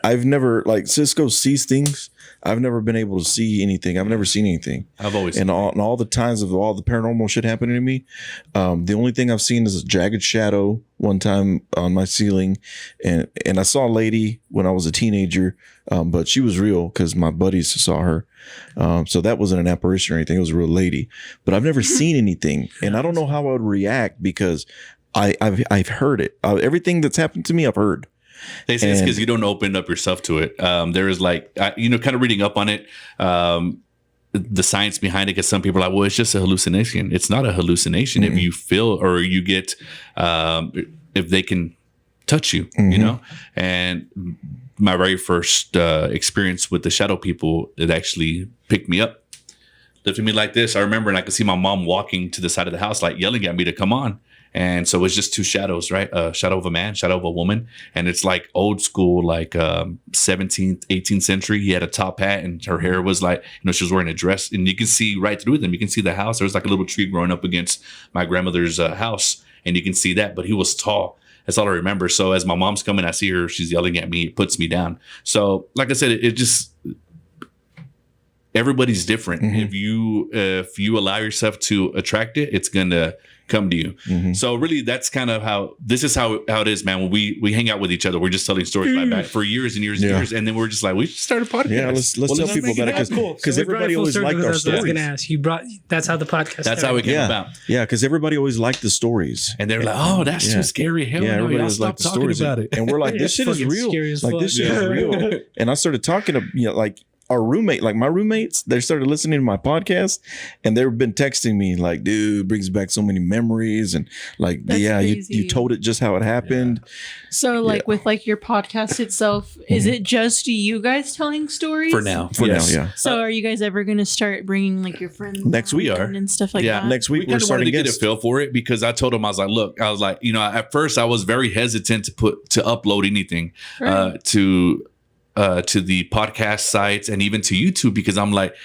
I've never, like, Cisco sees things. I've never been able to see anything. I've never seen anything. I've always and all the times of all the paranormal shit happening to me, the only thing I've seen is a jagged shadow one time on my ceiling, and I saw a lady when I was a teenager, but she was real because my buddies saw her. So that wasn't an apparition or anything. It was a real lady. But I've never seen anything, and I don't know how I would react because I've heard it. Everything that's happened to me, I've heard. They say it's because you don't open up yourself to it. There is like, kind of reading up on it, the science behind it, because some people are like, well, it's just a hallucination. It's not a hallucination if you feel or you get, if they can touch you, And my very first experience with the shadow people, it actually picked me up, lifted me like this. I remember, and I could see my mom walking to the side of the house, like yelling at me to come on. And so it's just two shadows, right? A shadow of a man, shadow of a woman. And it's like old school, like 17th, 18th century. He had a top hat and her hair was like, she was wearing a dress, and you can see right through them. You can see the house. There was like a little tree growing up against my grandmother's house, and you can see that, but he was tall. That's all I remember. So as my mom's coming, I see her, she's yelling at me, it puts me down. So like I said, it just, everybody's different. If you allow yourself to attract it, it's going to come to you. So really, that's kind of how it is, man. When we hang out with each other, we're just telling stories like that for years and years and years, and then we're just like, we should start a podcast. Yeah, let's tell people about it because everybody always liked our stories. I was going to ask that's how the podcast. That's how it came about. Yeah, because everybody always liked the stories, and they're like, oh, that's too scary. Hell no, everybody always liked the stories about it. And we're like, this shit is real. Like this shit is real. And I started talking to like. Our roommate, like my roommates, they started listening to my podcast, and they've been texting me like, dude, brings back so many memories, and like, that's crazy. you told it just how it happened. So like with like your podcast itself, is it just you guys telling stories? For now, yeah. So are you guys ever going to start bringing like your friends next week and stuff like that? Next week we we're starting to get a feel for it, because I told him, I was like, at first I was very hesitant to upload anything, to to the podcast sites and even to YouTube because I'm like,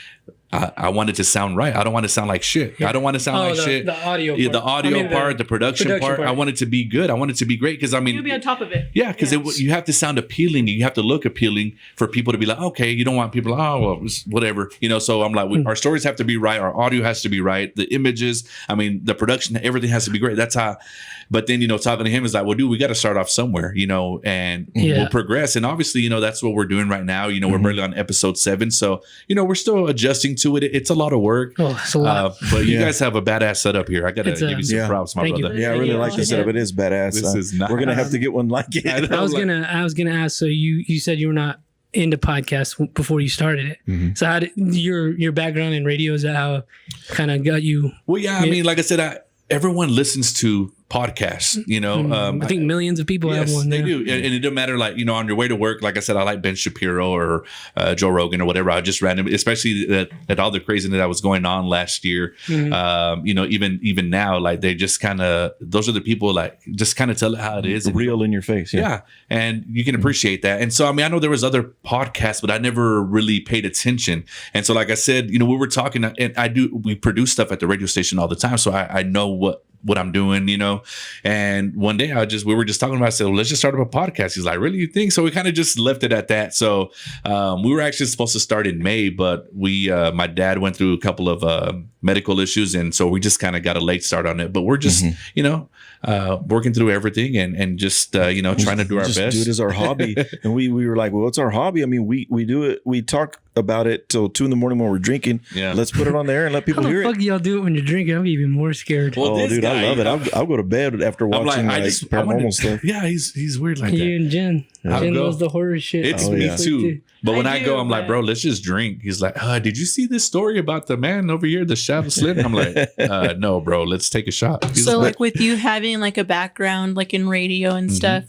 I want it to sound right. I don't want to sound like shit. I don't want to sound like shit. The audio Yeah, the part. audio I mean, part, the production part. I want it to be good. I want it to be great because I mean, You'll be on top of it. yeah, because you have to sound appealing. You have to look appealing for people to be like, okay, you don't want people, oh, well, whatever, So I'm like, our stories have to be right. Our audio has to be right. The images, I mean, the production, everything has to be great. That's how. But then, talking to him is like, well, dude, we got to start off somewhere, and we'll progress. And obviously, that's what we're doing right now. We're barely on episode 7. So, we're still adjusting to it. It's a lot of work. Oh, it's a lot. But you guys have a badass setup here. I got to give you some props, my thank you. brother. Yeah, I really Yeah. like the setup. It is badass. This is not- We're gonna have to get one like it. I I was gonna ask. So you said you were not into podcasts before you started it. So how did your background in radio, is that how kind of got you? Well, yeah, I mean, like I said, everyone listens to podcasts, I think millions of people have Yes, one. they now. do. And it doesn't matter, like, on your way to work, like I said, I like Ben Shapiro or Joe Rogan or whatever. I just random, especially that all the craziness that was going on last year. Even now, like they just kind of, those are the people like just kind of tell it how it is. Real in your face. Yeah. And you can appreciate that. And so, I mean, I know there was other podcasts, but I never really paid attention. And so, like I said, we were talking and we produce stuff at the radio station all the time. So I know what I'm doing, and one day we were just talking about, I said, well, let's just start up a podcast. He's like, really, you think? So we kind of just left it at that. So we were actually supposed to start in May, but my dad went through a couple of medical issues. And so we just kind of got a late start on it, but we're just, working through everything and just, trying to do our Just best. do it as our hobby. And we were like, well, what's our hobby? I mean, we do it. We talk about it till 2 a.m. when we're drinking. Yeah. Let's put it on there and let How people the hear fuck it. do y'all do it when you're drinking? I'm even more scared. Well, Oh, this dude, guy, I love it. I'll go to bed after I'm watching I paranormal wanted- stuff. Yeah, he's weird like you that. and Jen. I'll Jen go. knows the horror shit. It's Oh, me yeah. too. But when I I do, go, I'm like, but- bro, let's just drink. He's like, did you see this story about the man over here, the shadow slit? I'm like, no, bro, let's take a shot. He's So, like, with you having like a background like in radio and stuff,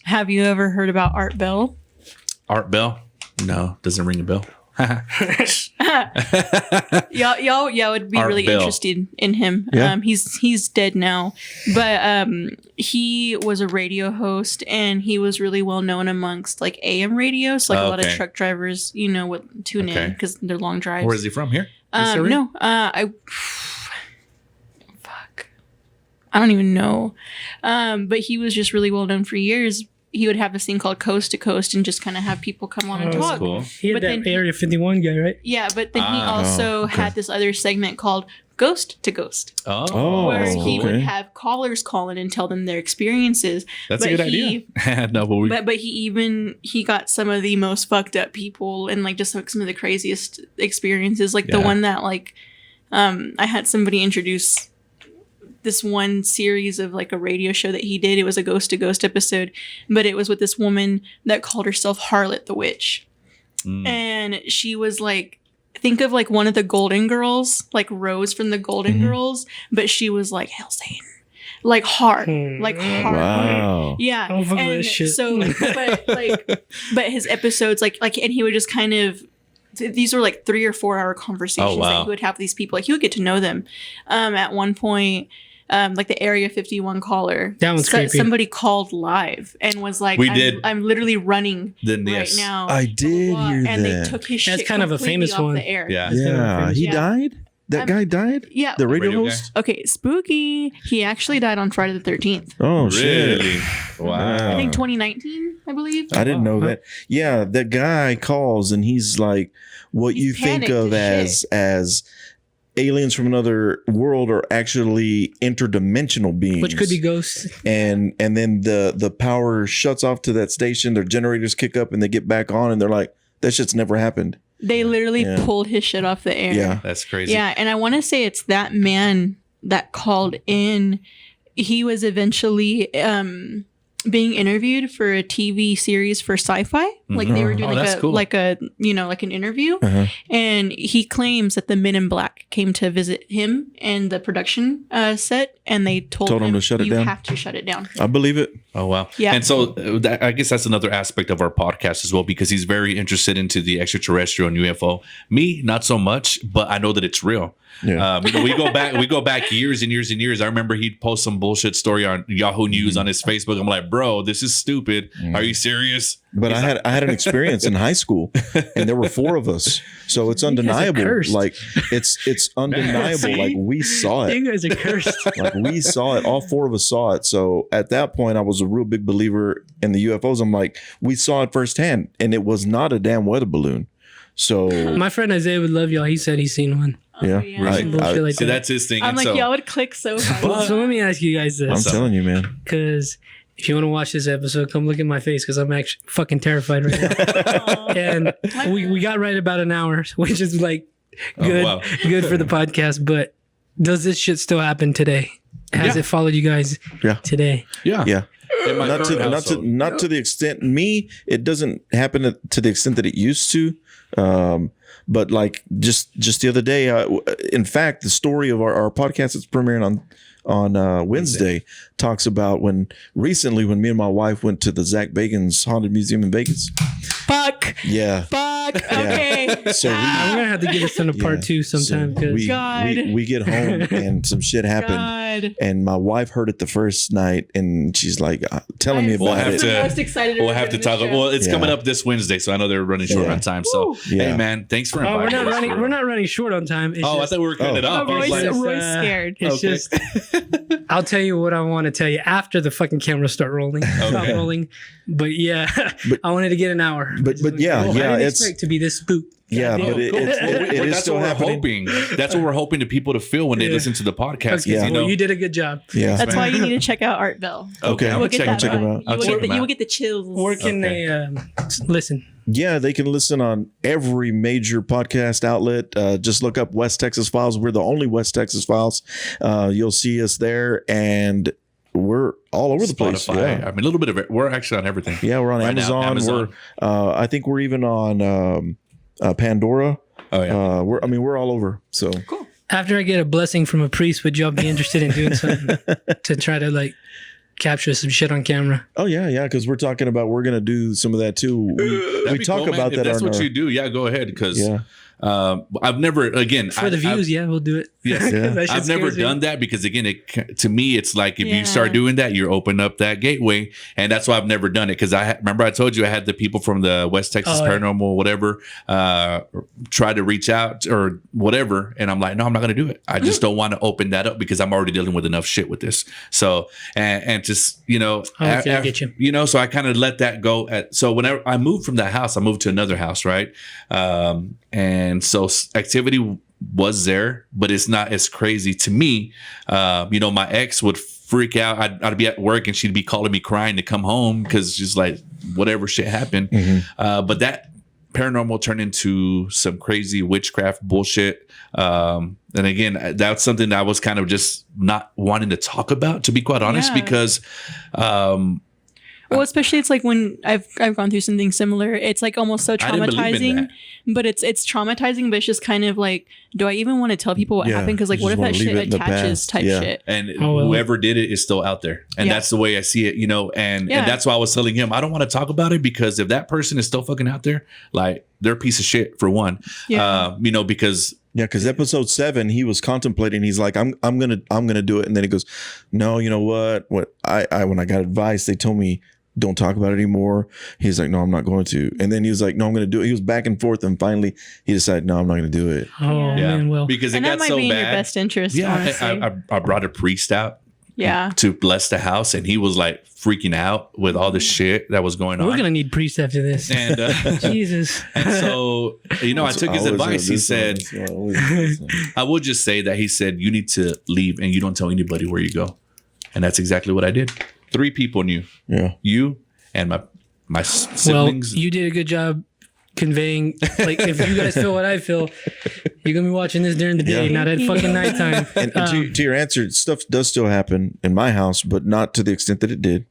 have you ever heard about Art Bell? Art Bell? No, doesn't ring a bell. Y'all would be Art really Bell. interested in him. Yeah. He's dead now, but he was a radio host and he was really well known amongst like AM radio. So like a lot of Okay. truck drivers, would tune in Okay. because they're long drives. Where is he from? Here? This area? No, fuck, I don't even know. But he was just really well known for years. He would have this thing called Coast to Coast and just kind of have people come on and Oh, That's talk. cool. He had But that then- Area 51 guy, right? Yeah, but then he Ah, also okay. had this other segment called Ghost to Ghost, Oh, where Oh, he would okay. have callers call in and tell them their experiences. that's a but good he- idea. No, but But he got some of the most fucked up people and like just like some of the craziest experiences. Like the Yeah. one that like I had somebody introduce this one series of like a radio show that he did. It was a Ghost to Ghost episode, but it was with this woman that called herself Harlot the Witch. And she was like, think of like one of the Golden Girls, like Rose from the Golden Girls, but she was like Hell Satan. Like hard. Like hard. Wow. Yeah. I don't fuck with And that shit. so but his episodes like and he would just kind of these were like 3 or 4 hour conversations Oh, wow. that he would have with these people. Like he would get to know them. At one point, like the Area 51 caller. That one's creepy. Somebody called live and was like, We did. I'm literally running Then, right yes. now. I blah, did blah, blah." hear and that. they took his That's shit kind of a completely famous off one. the air. Yeah. That's kind of Yeah, famous. he Yeah. died. That guy died. Yeah. The radio, Radio guy? host. Okay, spooky. He actually died on Friday the 13th. Oh shit! Really? Wow. I think 2019, I believe. I didn't know that. Yeah, that guy calls and he's like, "What He's you think panicked of as as aliens from another world are actually interdimensional beings, Which could be ghosts. and then the power shuts off to that station. Their generators kick up and they get back on, and they're like, that shit's never happened. They literally Yeah. pulled his shit off the air. Yeah, That's crazy. Yeah, and I want to say it's that man that called in. He was eventually being interviewed for a TV series for Sci-Fi. Like they were doing Oh, that's cool. like an interview, Uh-huh. and he claims that the Men in Black came to visit him and the production set, and they told him to shut it you down? have to shut it down. I believe it. Oh wow! Yeah. And so I guess that's another aspect of our podcast as well, because he's very interested into the extraterrestrial and UFO. Me, not so much, but I know that it's real. Yeah. We go back years and years and years. I remember he'd post some bullshit story on Yahoo News on his Facebook. I'm like, bro, this is stupid. Are you serious? But I had an experience in high school, and there were 4 of us, so it's undeniable. cursed. Like it's undeniable. See? Like we saw it. You guys are cursed. Like we saw it. All 4 of us saw it. So at that point, I was a real big believer in the UFOs. I'm like, we saw it firsthand, and it was not a damn weather balloon. So My friend Isaiah would love y'all. He said he's seen one. yeah, Right. Some bullshit like See, that. that's his thing. I'm And like, so, y'all would click so hard. So let me ask you guys I'm this, telling you, man. because if you want to watch this episode, come look at my face, because I'm actually fucking terrified right now. And we got right about an hour, which is like good, wow. good for the podcast. But does this shit still happen today? Has Yeah. it followed you guys Yeah. today? Yeah. Yeah. In my Not current to household. not to the extent me. It doesn't happen to the extent that it used to. But like just the other day, in fact, the story of our podcast that's premiering on Wednesday talks about when me and my wife went to the Zach Bagans Haunted Museum in Vegas. Fuck. Yeah. Fuck. Okay. So I'm gonna have to get this in a part Yeah. two sometime, because we, God. we get home and some shit happened. God. And my wife heard it the first night, and she's like telling me I'm about have it. to- the most excited We'll about have to this talk. show. Well, it's Yeah. coming up this Wednesday, so I know they're running short Yeah. on time. So, Woo. Yeah. hey, man, thanks for oh, inviting us. we're not running short on time. It's Oh, I just- thought we were cutting it Oh. off. Oh, I was Roy's, like, Roy's uh, scared. It's Okay. just, I'll tell you what I want to tell you after the fucking cameras start rolling. Stop Okay. rolling. But yeah, But- I wanted to get an hour. but yeah, I yeah, didn't it's- expect to be this spooked. Yeah, Goddamn. but it is that's still what we're happening. hoping. That's what we're hoping to people to feel when they Yeah. listen to the podcast. 'cause, Okay, Yeah. you well, know, you did a good job. Yeah. That's why you need to check out Art Bell. Okay. I'm You gonna will get check that check 'em vibe. out. I'll check 'em You will out. get the chills. Where can Okay. they listen? Yeah, they can listen on every major podcast outlet. Just look up West Texas Files. We're the only West Texas Files. You'll see us there, and we're all over the place. Spotify. Yeah. I mean, a little bit of it. We're actually on everything. Yeah, we're on Right now, Amazon. We're I think we're even on Pandora. Oh yeah. We're all over. So After I get a blessing from a priest, would y'all be interested in doing something to try to like capture some shit on camera? oh yeah, because we're talking about we're gonna do some of that too. That'd We be talk cool, man. about If that that's on what our, you do. Yeah, go ahead. Because yeah. I've never, again, For the views, yeah, we'll do it. Yes. Yeah. That shit I've never scares me. done that because again, to me, it's like if Yeah. you start doing that, you're opening up that gateway, and that's why I've never done it. Because remember I told you I had the people from the West Texas Oh, yeah. Paranormal, whatever, try to reach out or whatever, and I'm like, no, I'm not gonna do it. I just don't want to open that up because I'm already dealing with enough shit with this. So and just Okay, I get you. so I kind of let that go. So whenever I moved from that house, I moved to another house, right? And so activity was there, but it's not as crazy to me. My ex would freak out. I'd be at work and she'd be calling me crying to come home because just like whatever shit happened. But that paranormal turned into some crazy witchcraft bullshit. And again, that's something that I was kind of just not wanting to talk about, to be quite honest, Yeah. because Well, especially it's like when I've gone through something similar. It's like almost so I didn't believe in traumatizing, that. but it's traumatizing. But it's just kind of like, do I even want to tell people what Yeah, happened? Because like, you what if just that wanna leave shit it in the attaches? past. Type Yeah. shit. And Oh, well. whoever did it is still out there, and Yeah. that's the way I see it, and Yeah. that's why I was telling him I don't want to talk about it because if that person is still fucking out there, like they're a piece of shit for one, Yeah. because Yeah, because episode 7, he was contemplating. He's like, I'm gonna do it, and then he goes, no, you know what? I when I got advice, they told me don't talk about it anymore. He's like, no, I'm not going to. And then he was like, no, I'm going to do it. He was back and forth, and finally he decided, no, I'm not going to do it. Oh Yeah. man, well, because it And that got might so be in your bad. best interest. Yeah, honestly. I brought a priest out Yeah. to bless the house, and he was like freaking out with all the shit that was going on. we're gonna need priests after this. and Jesus. and so I took his advice. He said, I will just say that he said, you need to leave and you don't tell anybody where you go. And that's exactly what I did. 3 people knew. yeah. You and my Well, siblings. you did a good job conveying. Like, if you guys feel what I feel, you're gonna be watching this during the day, Yeah. not at fucking nighttime. And to your answer, stuff does still happen in my house, but not to the extent that it did.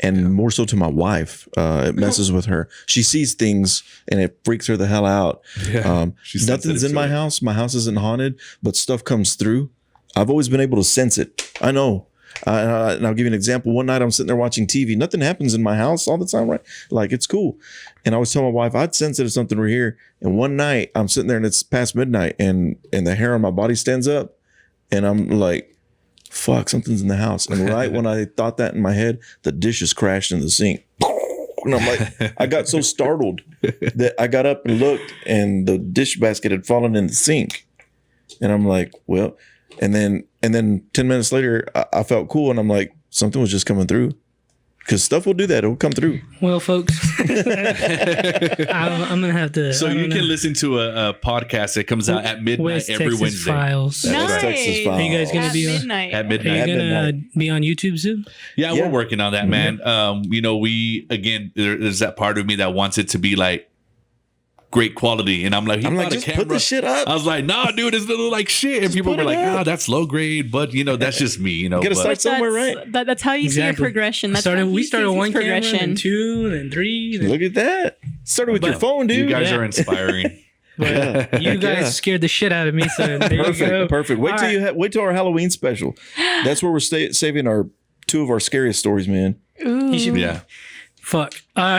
And more so to my wife. It messes with her. She sees things and it freaks her the hell out. She's Nothing's sensitive in to my it. house. My house isn't haunted, but stuff comes through. I've always been able to sense it. I know. And I'll give you an example. One night I'm sitting there watching TV. Nothing happens in my house all the time, right? Like, it's cool. And I always tell my wife, I'd sense it if something were here. And one night I'm sitting there and it's past midnight and the hair on my body stands up. And I'm like, fuck, something's in the house. And right when I thought that in my head, the dishes crashed in the sink. And I'm like, I got so startled that I got up and looked, and the dish basket had fallen in the sink. And I'm like, well, and then 10 minutes later, I felt cool, and I'm like, something was just coming through. Because stuff will do that. It'll come through. Well, folks, I'm going to have to. So you can listen to a podcast that comes out at midnight West every Texas Wednesday. Files. Nice. Nice. Texas Files. Are you guys going to At be midnight. At Are midnight. you going to midnight. be on YouTube soon? Yeah, Yeah. we're working on that, man. You know, there's that part of me that wants it to be like great quality, and I'm like, I'm like, just put the shit up. I was like, nah, dude, it's little like shit. And people put were it like, up. that's low grade, but you know, that's just me, you know. Gotta but- start somewhere, right? That's how you see a Exactly. progression. That's how We he started sees one his camera, progression. then two, then three. Then, Look at that. Started with your But phone, dude. you guys Yeah. are inspiring. but you Heck guys yeah. scared the shit out of me. So there you go. Perfect. Wait All till right. wait till our Halloween special. That's where we're saving our two of our scariest stories, man. Ooh. You should be. Yeah. Fuck. I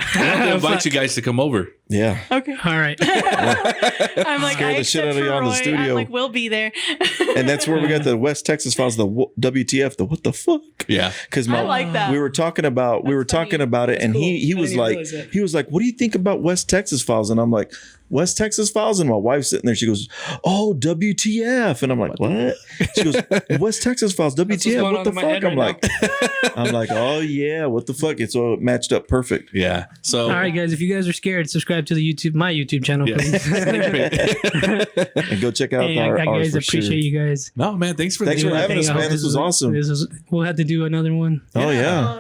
invite Fuck. you guys to come over. Yeah. Okay. All right. I'm like, Scare I the shit accept out of you for on the Roy. studio. I'm like, we'll be there. And that's where we got the West Texas Files, the WTF, the what the fuck? Yeah. Because I like that. we were talking about That's funny. it, and cool. he I was didn't like realize that. he was like, what do you think about West Texas Files? And I'm like, West Texas Files, and my wife's sitting there. She goes, oh, WTF, and I'm like, what? She goes, West Texas Files, what's WTF, going what on the in my fuck? head I'm right like, I'm like, oh yeah, what the fuck? So it matched up perfect. Yeah. So All right, guys. If you guys are scared, subscribe to my YouTube channel, Yeah. please. And go check out Hey, our I ours guys for appreciate sure. you guys. no, man, thanks for Thanks for doing having that. us, I hope man. This was awesome. We'll have to do another one Oh yeah.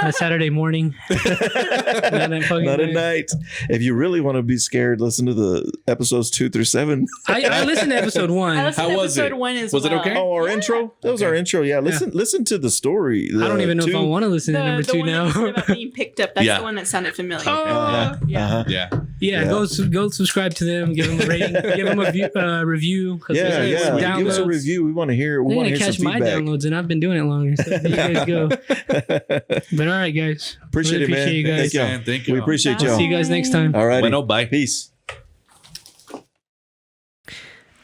a Saturday morning. Not Not at night. If you really want to be scared, listen to the episodes 2 through 7. I listened to episode I 1. listened How to was episode it? 1 as Was it well. okay? Oh, our intro? That was our intro. Yeah. Listen to the story. I don't even know if I want to listen to number The 2 one that now. you said about being picked up. That's Yeah. the one that sounded familiar. Yeah. Yeah. Uh-huh. Yeah. Yeah, Yeah. go subscribe to them. Give them a rating. Give them a review. 'cause Yeah, there's yeah. some Give us a downloads. review. We want to hear. We They're want gonna to hear catch some my feedback. downloads, and I've been doing it longer. So there you guys go. But all right, guys. Appreciate Really it, man. appreciate you guys. Thank y'all. Man, thank you. We appreciate Bye. y'all. See you guys next time. All right. Bueno, bye. Peace.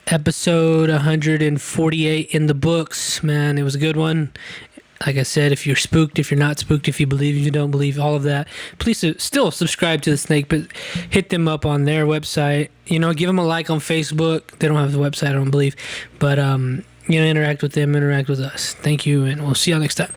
Episode 148 in the books. Man, it was a good one. Like I said, if you're spooked, if you're not spooked, if you believe, if you don't believe, all of that, please still subscribe to the Snake, but hit them up on their website. You know, give them a like on Facebook. They don't have the website, I don't believe. But, you know, interact with them, interact with us. Thank you, and we'll see y'all next time.